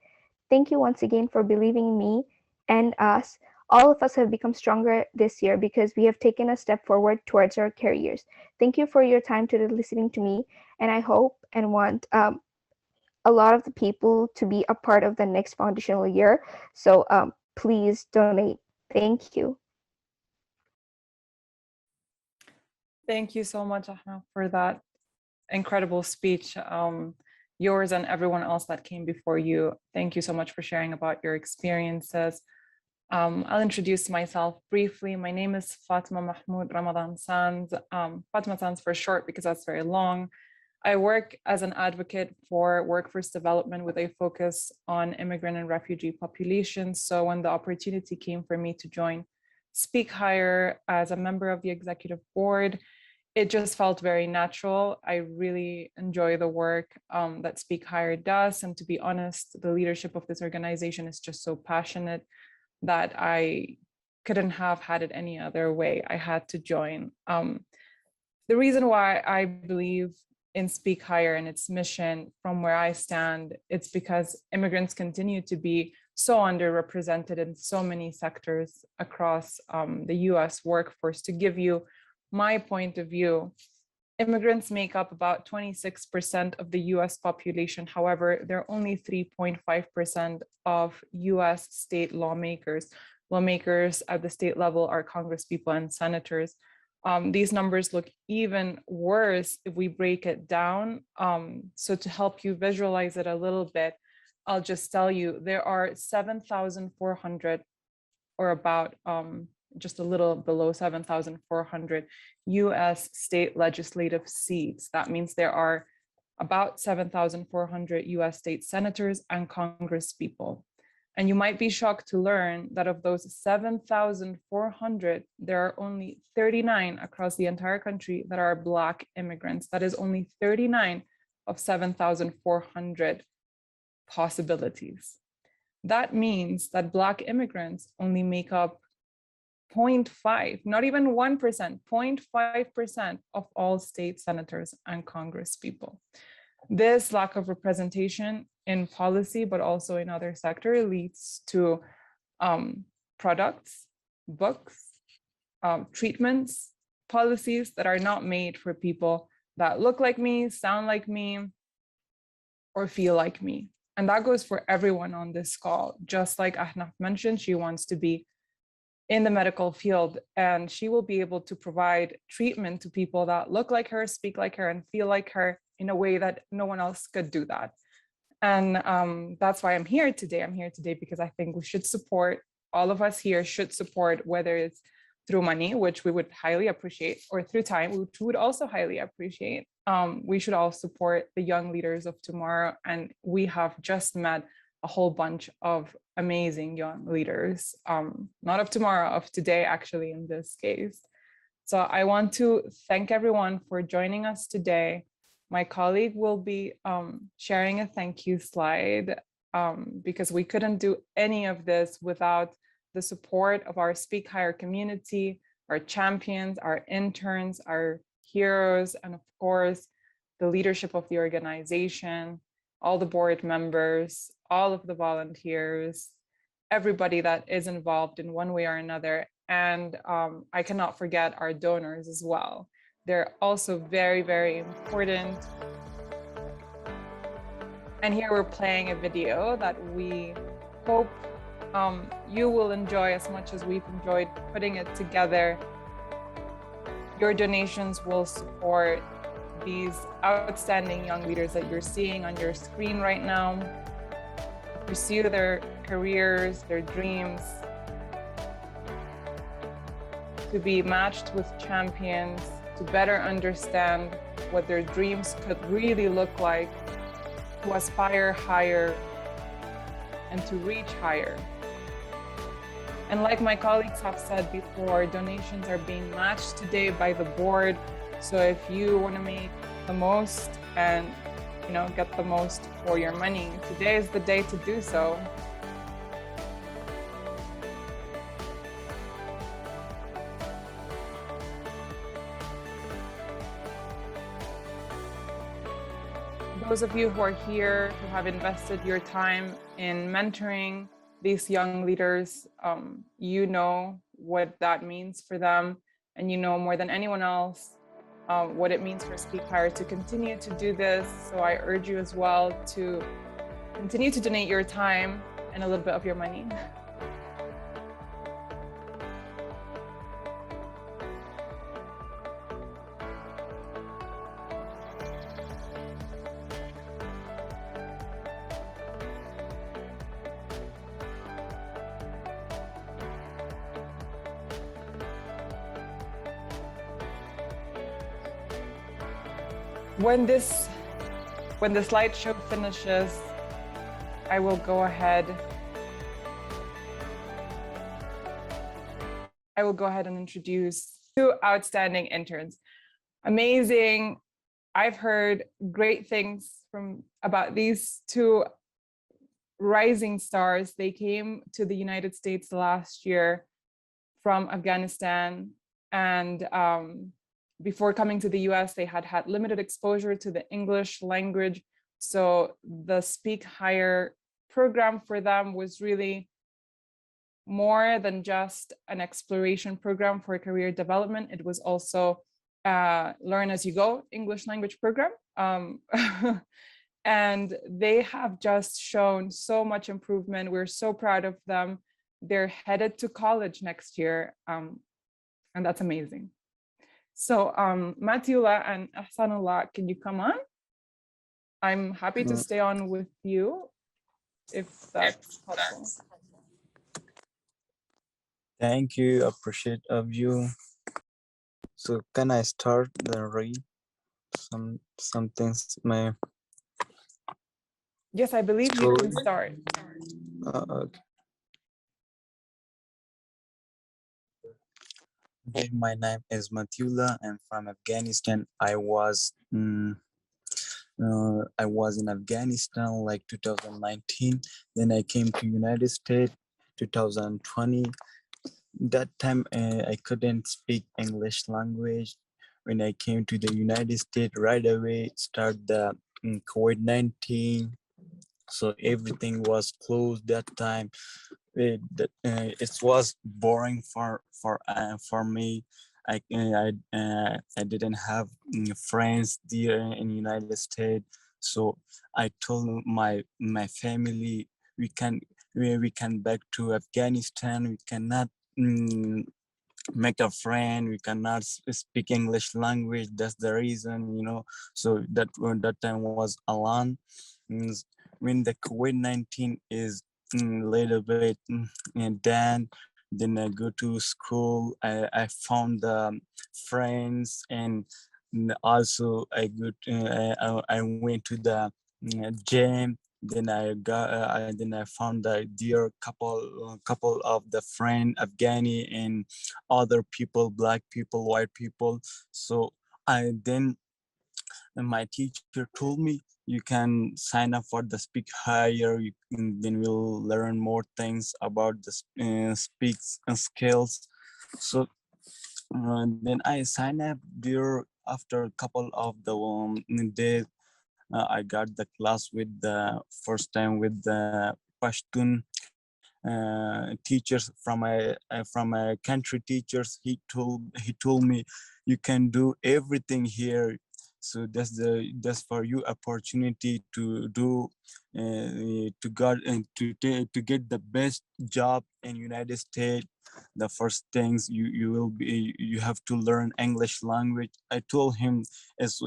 Thank you once again for believing in me and us. All of us have become stronger this year because we have taken a step forward towards our careers. Thank you for your time to listening to me, and I hope and want a lot of the people to be a part of the next foundational year. So please donate. Thank you. Thank you so much, Ahna, for that incredible speech. Yours and everyone else that came before you. Thank you so much for sharing about your experiences. I'll introduce myself briefly. My name is Fatima Mahmoud Ramadan Sands. Fatima Sands for short because that's very long. I work as an advocate for workforce development with a focus on immigrant and refugee populations. So when the opportunity came for me to join SpeakHire as a member of the executive board, it just felt very natural. I really enjoy the work that SpeakHire does. And to be honest, the leadership of this organization is just so passionate that I couldn't have had it any other way. I had to join. The reason why I believe in SpeakHire and its mission from where I stand, it's because immigrants continue to be so underrepresented in so many sectors across the US workforce. To give you my point of view, immigrants make up about 26% of the US population. However, they're only 3.5% of US state lawmakers. Lawmakers at the state level are congresspeople and senators. These numbers look even worse if we break it down. So to help you visualize it a little bit, I'll just tell you there are 7,400 or about just a little below 7,400 US state legislative seats. That means there are about 7,400 US state senators and congresspeople. And you might be shocked to learn that of those 7,400, there are only 39 across the entire country that are Black immigrants. That is only 39 of 7,400 possibilities. That means that Black immigrants only make up 0.5, not even 1%, 0.5% of all state senators and Congress people. This lack of representation in policy, but also in other sectors, leads to products, books, treatments, policies that are not made for people that look like me, sound like me, or feel like me. And that goes for everyone on this call. Just like Ahnaf mentioned, she wants to be in the medical field, and she will be able to provide treatment to people that look like her, speak like her, and feel like her in a way that no one else could do that. And that's why I'm here today. I'm here today because I think we should support, all of us here should support, whether it's through money, which we would highly appreciate, or through time, which we would also highly appreciate. We should all support the young leaders of tomorrow. And we have just met a whole bunch of amazing young leaders, not of tomorrow, of today, actually, in this case. So I want to thank everyone for joining us today. My colleague will be sharing a thank you slide because we couldn't do any of this without the support of our SpeakHire community, our champions, our interns, our heroes, and of course, the leadership of the organization, all the board members, all of the volunteers, everybody that is involved in one way or another. And I cannot forget our donors as well. They're also very, very important. And here we're playing a video that we hope you will enjoy as much as we've enjoyed putting it together. Your donations will support these outstanding young leaders that you're seeing on your screen right now, pursue their careers, their dreams, to be matched with champions, to better understand what their dreams could really look like, to aspire higher and to reach higher. And like my colleagues have said before, donations are being matched today by the board. So if you want to make the most and get the most for your money, today is the day to do so. Those of you who are here, who have invested your time in mentoring these young leaders, you know what that means for them, and you know more than anyone else what it means for SpeakHire to continue to do this. So I urge you as well to continue to donate your time and a little bit of your money. When the slideshow finishes, I will go ahead and introduce two outstanding interns. Amazing. I've heard great things about these two rising stars. They came to the United States last year from Afghanistan, and before coming to the US, they had limited exposure to the English language. So the SpeakHire program for them was really more than just an exploration program for career development. It was also learn as you go English language program. And they have just shown so much improvement. We're so proud of them. They're headed to college next year, and that's amazing. So Matiullah and Ahsanullah, can you come on? I'm happy to stay on with you if that's possible. Thank you, appreciate of you. So can I start the read some things? Yes, I believe you can start. Okay. My name is Matiullah. I'm from Afghanistan. I was in Afghanistan like 2019. Then I came to United States 2020. that time I couldn't speak English language. When I came to the United States, right away start the COVID-19. So everything was closed that time. It was boring for me. I didn't have friends there in United States, so I told my family we can back to Afghanistan. We cannot make a friend. We cannot speak English language. That's the reason, So that time was alone. Mm, when the COVID-19 is little bit and then I go to school. I found friends, and also I went to the gym. Then I found a dear couple of the friend Afghani and other people, black people, white people. So I then my teacher told me you can sign up for the Speak Higher. Then we'll learn more things about the speaks skills. So then I signed up there. After a couple of the days, I got the class with the first time with the Pashtun teachers from a country teachers. He told me you can do everything here, so that's for you opportunity to do to got and to get the best job in United States. The first things you have to learn English language. I told him is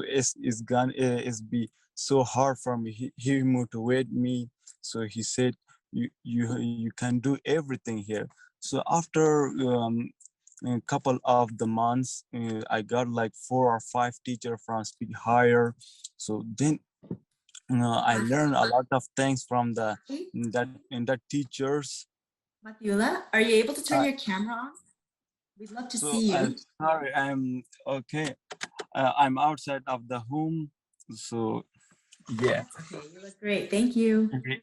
be so hard for me. He motivated me, so he said you can do everything here. So after a couple of the months, I got like 4 or 5 teachers from Speak Higher. So then I learned a lot of things from that teachers. Mattheula, are you able to turn your camera on? We'd love to So see you. I'm sorry, I'm okay. I'm outside of the home, so yeah. Okay, you look great. Thank you. Okay.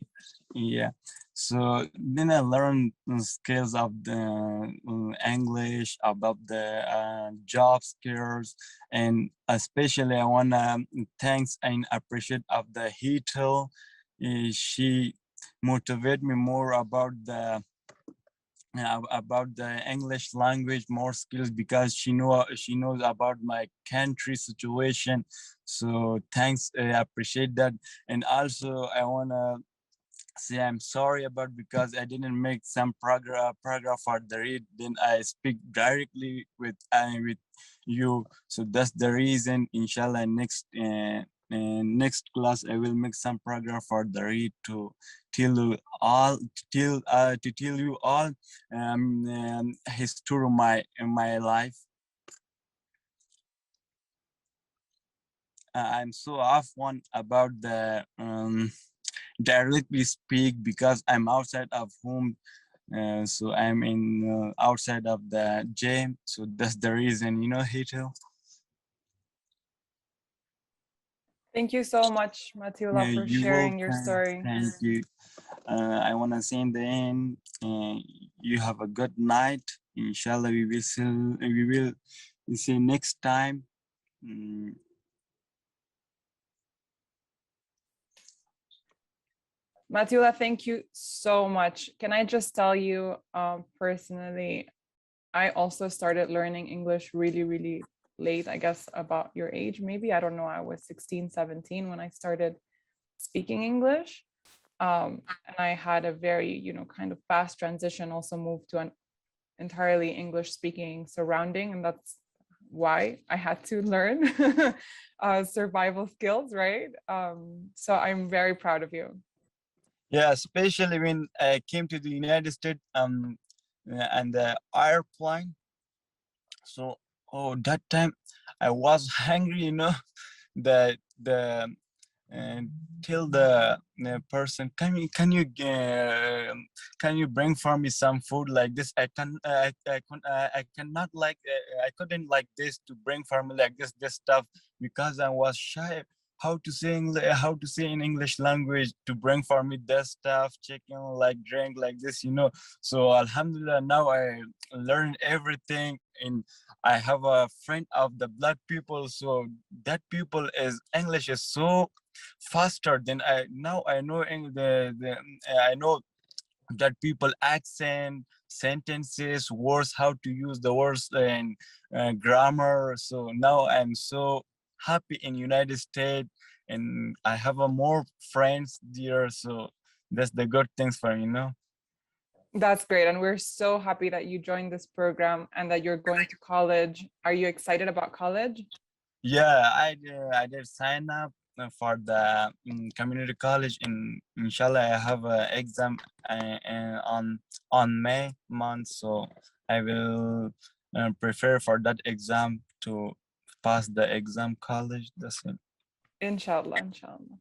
Yeah. So then I learned skills of the English, about the job skills, and especially I wanna thanks and appreciate of the Hitel. She motivated me more about the English language, more skills, because she knows about my country situation. So thanks, I appreciate that. And also I wanna say I'm sorry about because I didn't make some paragraph for the read. Then I speak directly with you. So that's the reason. Inshallah, next class I will make some paragraph for the read to tell you all history of my life. I'm so off one about the directly speak because I'm outside of home. So I'm in outside of the gym. So that's the reason, Hito. Thank you so much, Mattheula, for You sharing your welcome. story. Thank you. I want to say in the end, you have a good night. Inshallah, we will see next time. Mattheula, thank you so much. Can I just tell you personally, I also started learning English really, really late, I guess about your age, maybe. I don't know. I was 16, 17 when I started speaking English. And I had a very, kind of fast transition, also moved to an entirely English speaking surrounding. And that's why I had to learn survival skills, right? So I'm very proud of you. Yeah, especially when I came to the United States and the airplane. So, that time I was hungry, the till the person, can you bring for me some food like this? I cannot like I couldn't like this to bring for me like this stuff because I was shy. how to say how to say in English language to bring for me that stuff, chicken, like drink like this, So Alhamdulillah, now I learn everything, and I have a friend of the black people, so that people is English is so faster than I know I know that people accent, sentences, words, how to use the words and grammar. So now I'm so happy in United States, and I have a more friends there. So that's the good things for me. That's great. And we're so happy that you joined this program and that you're going to college. Are you excited about college? Yeah, I did sign up for the community college. In inshallah, I have an exam on May month, so I will prepare for that exam to pass the exam college. That's it. Inshallah, inshallah.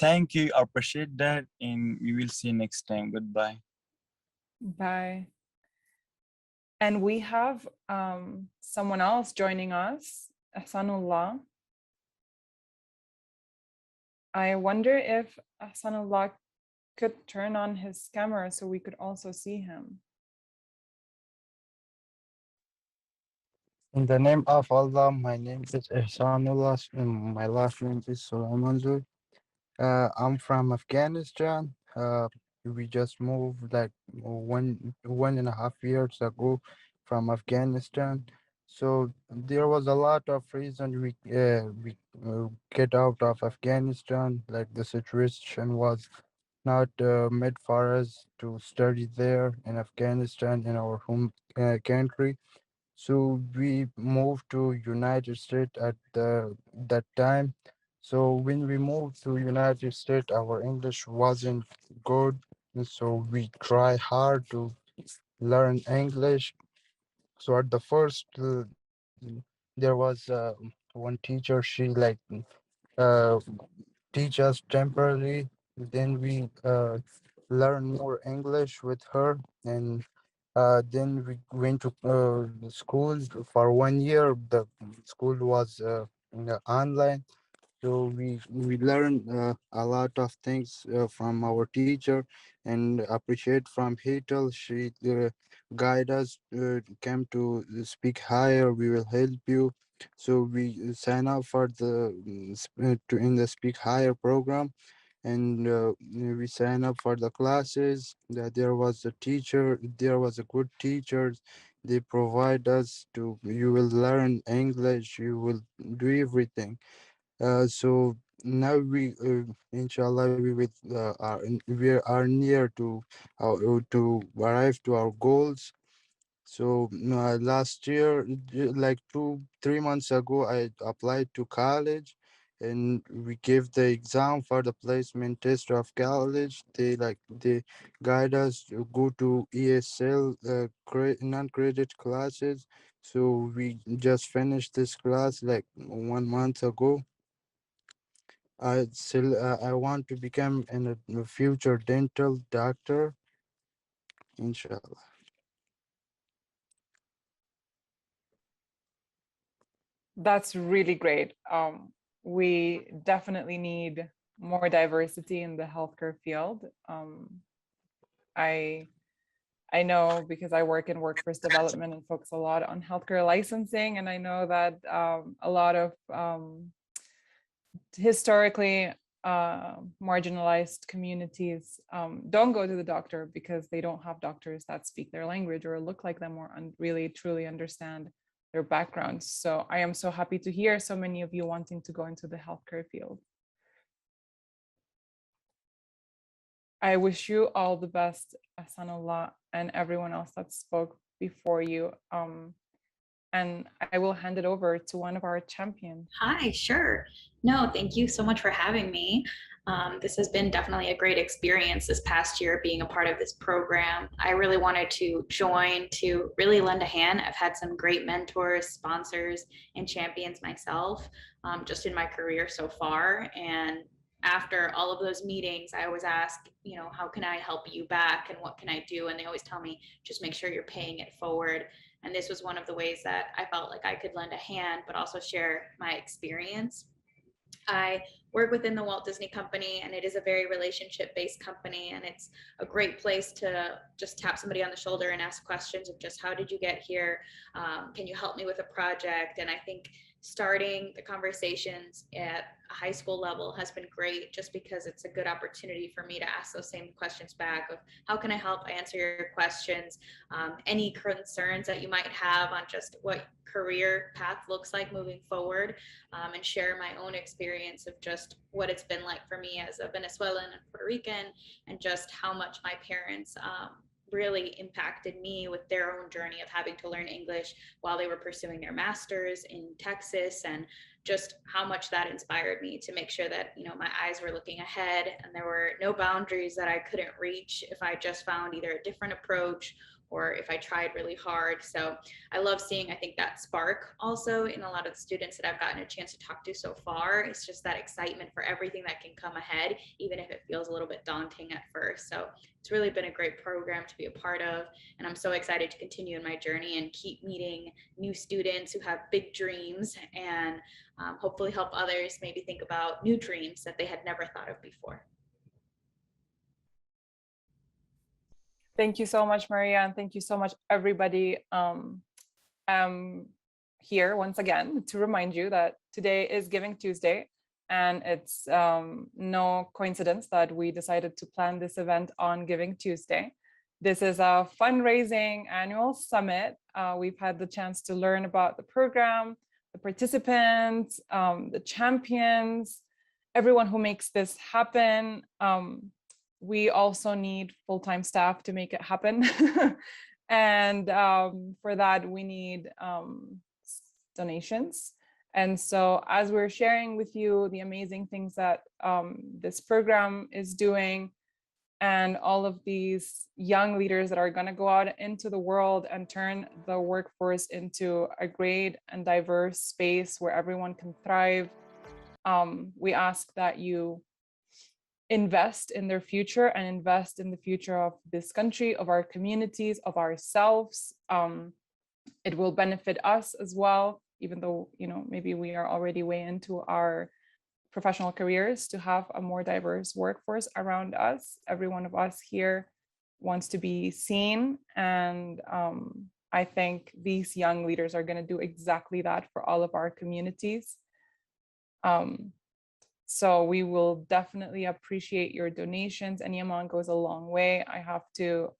Thank you. I appreciate that, and we will see you next time. Goodbye. Bye. And we have someone else joining us, Ahsanullah. I wonder if Ahsanullah could turn on his camera so we could also see him. In the name of Allah, my name is Ihsanullah, and my last name is Sulaimanzur. I'm from Afghanistan. We just moved like 1.5 years ago from Afghanistan. So there was a lot of reason we get out of Afghanistan. Like the situation was not made for us to study there in Afghanistan in our home country. So we moved to United States at that time. So when we moved to United States, our English wasn't good. And so we try hard to learn English. So at the first, there was one teacher. She uh, teach us temporarily. Then we learn more English with her, and then we went to school for 1 year. The school was online, so we learned a lot of things from our teacher, and appreciate from Hitel. She guide us, came to speak higher. We will help you. So we sign up for the in the Speak Higher program, and we sign up for the classes. That there was a teacher, there was a good teachers. They provide us to. You will learn English. You will do everything. So now inshallah, we are near to arrive to our goals. So last year, like 3 months ago, I applied to college, and we gave the exam for the placement test of college. They guide us to go to ESL, non-credit classes. So we just finished this class like 1 month ago. I want to become a future dental doctor, inshallah. That's really great. We definitely need more diversity in the healthcare field. I know because I work in workforce development and focus a lot on healthcare licensing, and I know that a lot of historically marginalized communities don't go to the doctor because they don't have doctors that speak their language or look like them or really truly understand their backgrounds. So I am so happy to hear so many of you wanting to go into the healthcare field. I wish you all the best, Ahsanullah, and everyone else that spoke before you. And I will hand it over to one of our champions. Hi, sure. No, thank you so much for having me. This has been definitely a great experience this past year being a part of this program. I really wanted to join to really lend a hand. I've had some great mentors, sponsors, and champions myself just in my career so far. And after all of those meetings, I always ask, you know, how can I help you back and what can I do? And they always tell me, just make sure you're paying it forward. And this was one of the ways that I felt like I could lend a hand, but also share my experience. I work within the Walt Disney Company, and it is a very relationship-based company, and it's a great place to just tap somebody on the shoulder and ask questions of just, how did you get here? Can you help me with a project? And I think starting the conversations at a high school level has been great, just because it's a good opportunity for me to ask those same questions back of, how can I help answer your questions? Any concerns that you might have on just what career path looks like moving forward, and share my own experience of just what it's been like for me as a Venezuelan and Puerto Rican, and just how much my parents really impacted me with their own journey of having to learn English while they were pursuing their masters in Texas, and just how much that inspired me to make sure that, you know, my eyes were looking ahead and there were no boundaries that I couldn't reach if I just found either a different approach or if I tried really hard. So I love seeing, I think, that spark also in a lot of the students that I've gotten a chance to talk to so far. It's just that excitement for everything that can come ahead, even if it feels a little bit daunting at first. So it's really been a great program to be a part of. And I'm so excited to continue in my journey and keep meeting new students who have big dreams, and hopefully help others maybe think about new dreams that they had never thought of before. Thank you so much, Maria, and thank you so much, everybody. I'm here once again to remind you that today is Giving Tuesday, and it's no coincidence that we decided to plan this event on Giving Tuesday. This is a fundraising annual summit. We've had the chance to learn about the program, the participants, the champions, everyone who makes this happen. We also need full-time staff to make it happen. And for that, we need donations. And so as we're sharing with you the amazing things that this program is doing, and all of these young leaders that are going to go out into the world and turn the workforce into a great and diverse space where everyone can thrive, we ask that you invest in their future and invest in the future of this country, of our communities, of ourselves. It will benefit us as well, even though, you know, maybe we are already way into our professional careers, to have a more diverse workforce around us. Every one of us here wants to be seen, and I think these young leaders are going to do exactly that for all of our communities. So we will definitely appreciate your donations. Any amount goes a long way. I have to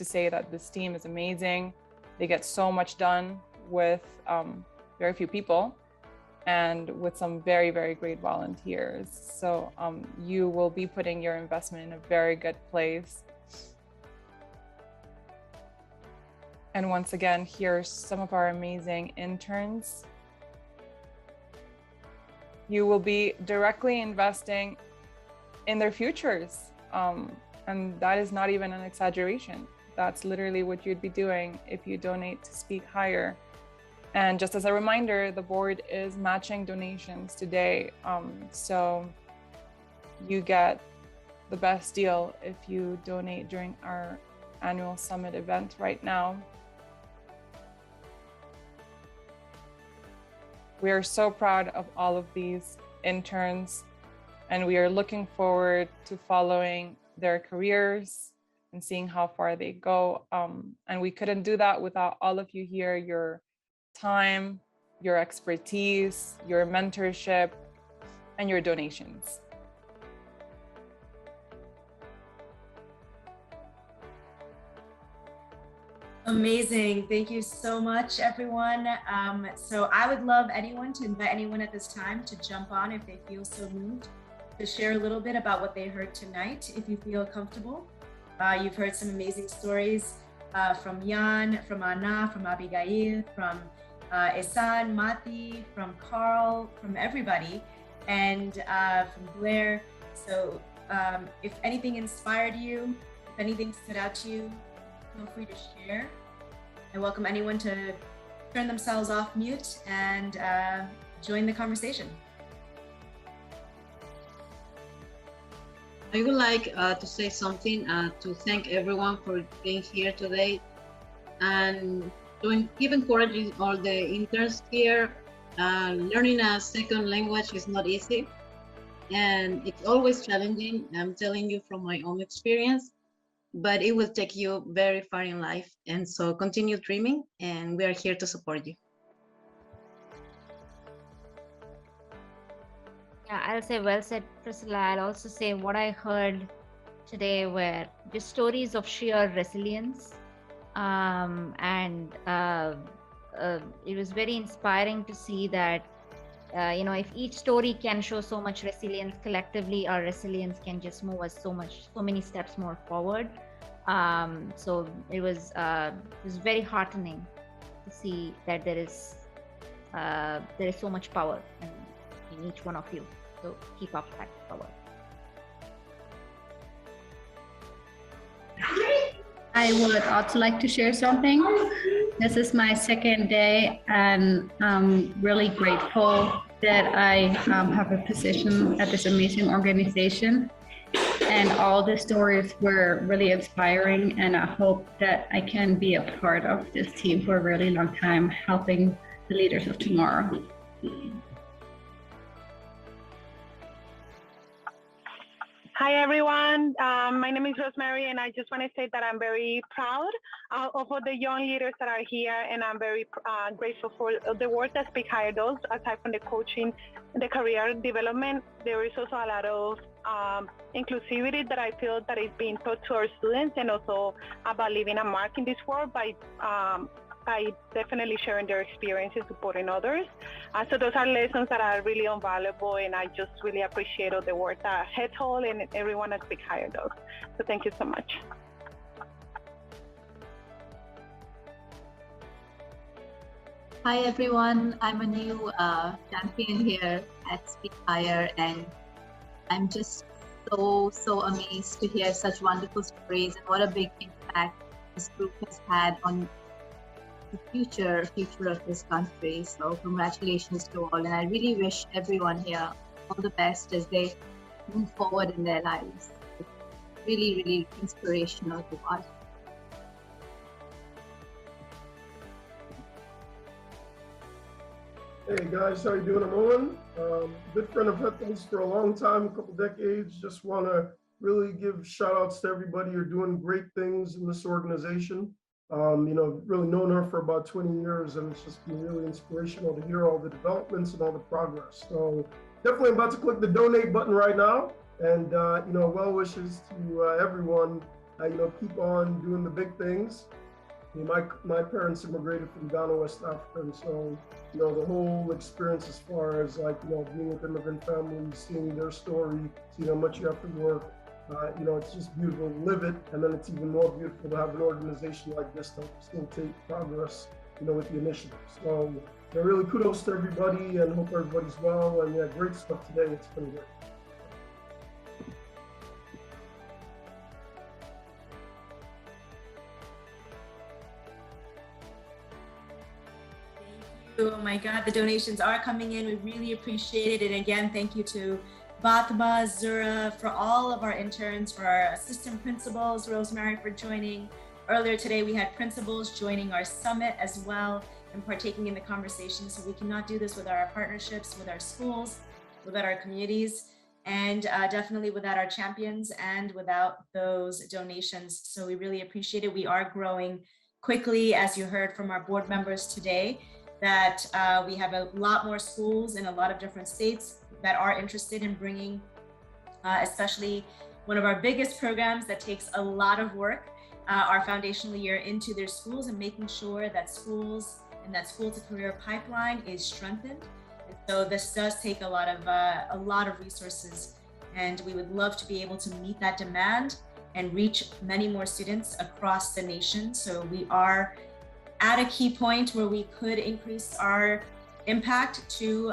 say that this team is amazing. They get so much done with very few people and with some very, very great volunteers. So you will be putting your investment in a very good place. And once again, here's some of our amazing interns. You will be directly investing in their futures. And that is not even an exaggeration. That's literally what you'd be doing if you donate to SPEAKHIRE. And just as a reminder, the board is matching donations today. So you get the best deal if you donate during our annual summit event right now. We are so proud of all of these interns, and we are looking forward to following their careers and seeing how far they go. And we couldn't do that without all of you here, your time, your expertise, your mentorship, and your donations. Amazing. Thank you so much, everyone. So I would love anyone to invite anyone at this time to jump on if they feel so moved, to share a little bit about what they heard tonight, if you feel comfortable. You've heard some amazing stories from Jan, from Anna, from Abigail, from Esan, Mati, from Carl, from everybody, and from Blair. So if anything inspired you, if anything stood out to you, feel free to share. I welcome anyone to turn themselves off mute and join the conversation. I would like to say something to thank everyone for being here today and to give encouraging all the interns here. Learning a second language is not easy and it's always challenging. I'm telling you from my own experience, but it will take you very far in life. And so continue dreaming and we are here to support you. Yeah, I'll say well said, Priscilla. I'll also say what I heard today were just stories of sheer resilience. It was very inspiring to see that, if each story can show so much resilience, collectively our resilience can just move us so many steps more forward. So it was very heartening to see that there is so much power in each one of you. So keep up that power. I would also like to share something. This is my second day and I'm really grateful that I have a position at this amazing organization. And all the stories were really inspiring and I hope that I can be a part of this team for a really long time, helping the leaders of tomorrow. Hi, everyone. My name is Rosemary, and I just want to say that I'm very proud of all the young leaders that are here, and I'm very grateful for the work that SPEAKHIRE does. Aside from the coaching, the career development, there is also a lot of inclusivity that I feel that is being taught to our students, and also about leaving a mark in this world by definitely sharing their experiences, supporting others. So those are lessons that are really invaluable, and I just really appreciate all the work that Hethol and everyone at SPEAKHIRE does. So thank you so much. Hi everyone, I'm a new champion here at SPEAKHIRE, and I'm just so amazed to hear such wonderful stories and what a big impact this group has had on the future of this country. So congratulations to all, and I really wish everyone here all the best as they move forward in their lives. It's really, really inspirational to watch. Hey guys, how you doing? I'm Owen. Good friend of Hethel's for a long time, a couple decades. Just want to really give shout outs to everybody. You're doing great things in this organization. Really known her for about 20 years, and it's just been really inspirational to hear all the developments and all the progress. So definitely about to click the donate button right now, and well wishes to everyone. Keep on doing the big things. My parents immigrated from Ghana, West Africa, and so the whole experience as far as being with immigrant families, seeing their story, seeing how much you have to work. It's just beautiful to live it, and then it's even more beautiful to have an organization like this to facilitate progress, with the initiative. So, really kudos to everybody, and hope everybody's well. And great stuff today. It's been great. Oh my God, the donations are coming in. We really appreciate it. And again, thank you to Batma, Zura, for all of our interns, for our assistant principals, Rosemary for joining. Earlier today, we had principals joining our summit as well and partaking in the conversation. So we cannot do this without our partnerships, with our schools, without our communities, and definitely without our champions and without those donations. So we really appreciate it. We are growing quickly, as you heard from our board members today, that we have a lot more schools in a lot of different states that are interested in bringing, especially one of our biggest programs that takes a lot of work, our foundational year into their schools, and making sure that schools and that school to career pipeline is strengthened. And so this does take a lot of resources, and we would love to be able to meet that demand and reach many more students across the nation. So we are at a key point where we could increase our impact to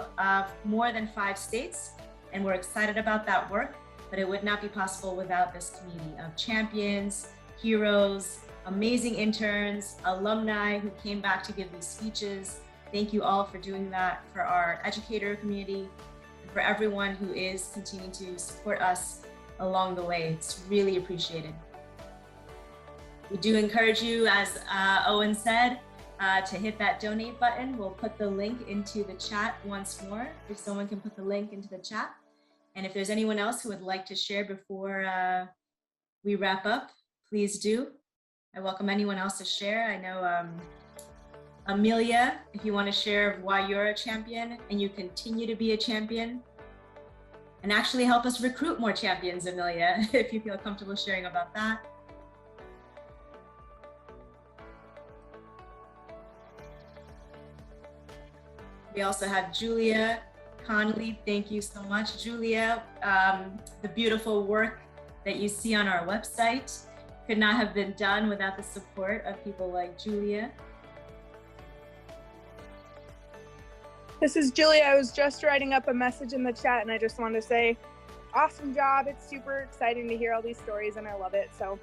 more than 5 states, and we're excited about that work, but it would not be possible without this community of champions, heroes, amazing interns, alumni who came back to give these speeches. Thank you all for doing that, for our educator community, and for everyone who is continuing to support us along the way. It's really appreciated. We do encourage you, as Owen said, to hit that donate button. We'll put the link into the chat once more, if someone can put the link into the chat. And if there's anyone else who would like to share before we wrap up, please do. I welcome anyone else to share. I know Amelia, if you want to share why you're a champion and you continue to be a champion, and actually help us recruit more champions, Amelia, if you feel comfortable sharing about that. We also have Julia Connolly. Thank you so much, Julia. The beautiful work that you see on our website could not have been done without the support of people like Julia. This is Julia. I was just writing up a message in the chat and I just wanted to say, awesome job. It's super exciting to hear all these stories and I love it. So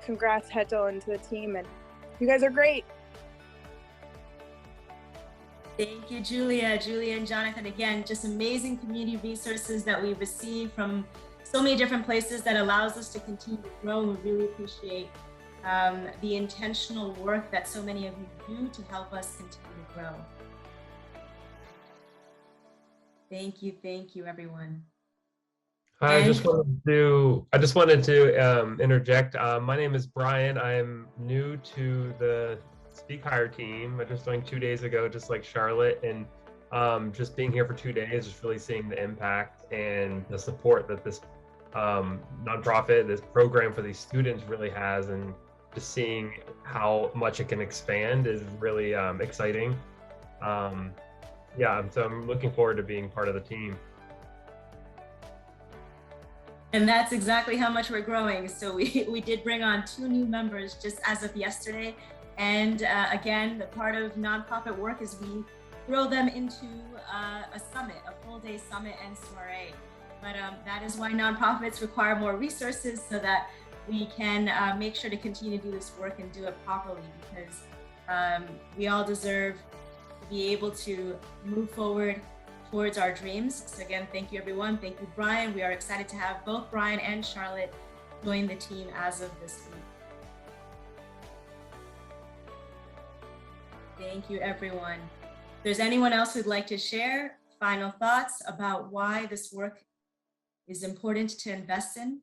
congrats Heto and to the team, and you guys are great. Thank you, Julia. Julia and Jonathan, again, just amazing community resources that we receive from so many different places that allows us to continue to grow. And we really appreciate the intentional work that so many of you do to help us continue to grow. Thank you, everyone. I just wanted to interject. My name is Brian. I'm new to the SpeakHire team. I just joined 2 days ago, just like Charlotte, and just being here for 2 days, just really seeing the impact and the support that this nonprofit, this program for these students really has, and just seeing how much it can expand is really exciting. Yeah, so I'm looking forward to being part of the team. And that's exactly how much we're growing. So we did bring on 2 new members just as of yesterday. And again, the part of nonprofit work is we throw them into a summit, a full day summit and soiree. But that is why nonprofits require more resources, so that we can make sure to continue to do this work and do it properly, because we all deserve to be able to move forward towards our dreams. So again, thank you everyone. Thank you, Brian. We are excited to have both Brian and Charlotte join the team as of this week. Thank you, everyone. If there's anyone else who'd like to share final thoughts about why this work is important to invest in,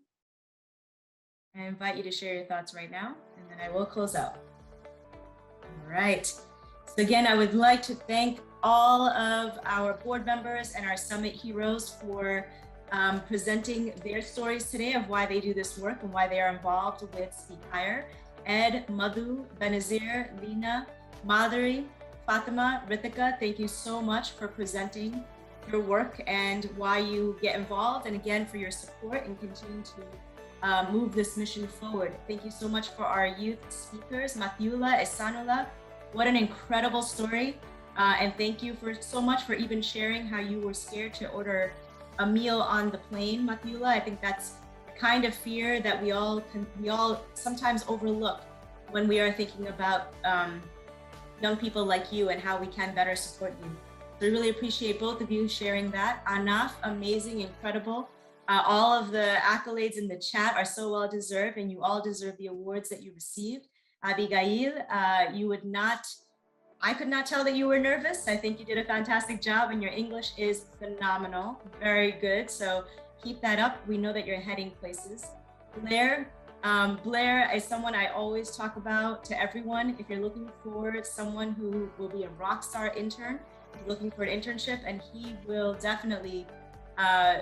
I invite you to share your thoughts right now, and then I will close out. All right. So again, I would like to thank all of our board members and our summit heroes for presenting their stories today of why they do this work and why they are involved with SpeakHire. Ed, Madhu, Benazir, Lina, Madhuri, Fatima, Ritika, thank you so much for presenting your work and why you get involved, and again for your support and continue to move this mission forward. Thank you so much for our youth speakers, Mathiula, Esanula. What an incredible story. And thank you so much for even sharing how you were scared to order a meal on the plane, Mathiula. I think that's the kind of fear that we all sometimes overlook when we are thinking about young people like you and how we can better support you. So we really appreciate both of you sharing that. Anaf, amazing, incredible. All of the accolades in the chat are so well deserved, and you all deserve the awards that you received. Abigail, I could not tell that you were nervous. I think you did a fantastic job, and your English is phenomenal, very good. So keep that up. We know that you're heading places. Blair is someone I always talk about to everyone. If you're looking for someone who will be a rock star intern, looking for an internship, and he will definitely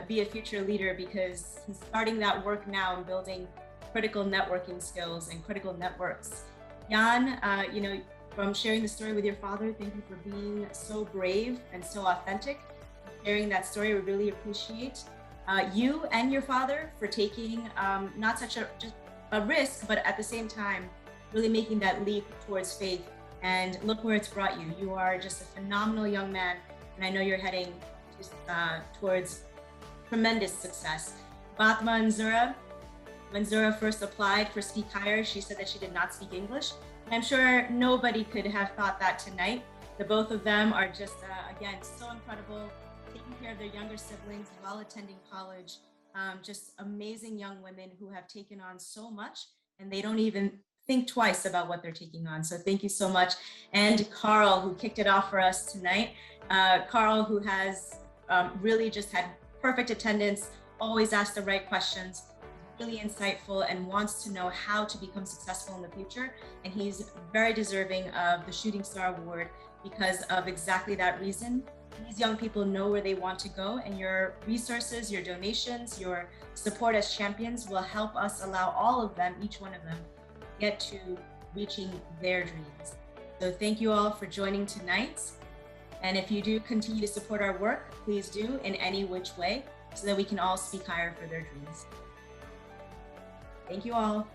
be a future leader, because he's starting that work now and building critical networking skills and critical networks. Jan, from sharing the story with your father, thank you for being so brave and so authentic. Sharing that story, we really appreciate you and your father for taking not such just a risk, but at the same time, really making that leap towards faith. And look where it's brought you. You are just a phenomenal young man, and I know you're heading towards tremendous success. Fatma and Zura, when Zura first applied for SpeakHire, she said that she did not speak English. And I'm sure nobody could have thought that tonight. The both of them are just, again, so incredible, taking care of their younger siblings while attending college. just amazing young women who have taken on so much and they don't even think twice about what they're taking on. So thank you so much. And Carl, who kicked it off for us tonight. Carl, who has really just had perfect attendance, always asked the right questions, really insightful, and wants to know how to become successful in the future. And he's very deserving of the Shooting Star Award because of exactly that reason. These young people know where they want to go, and your resources, your donations, your support as champions will help us allow all of them, each one of them, get to reaching their dreams. So thank you all for joining tonight. And if you do continue to support our work, please do in any which way so that we can all speak higher for their dreams. Thank you all.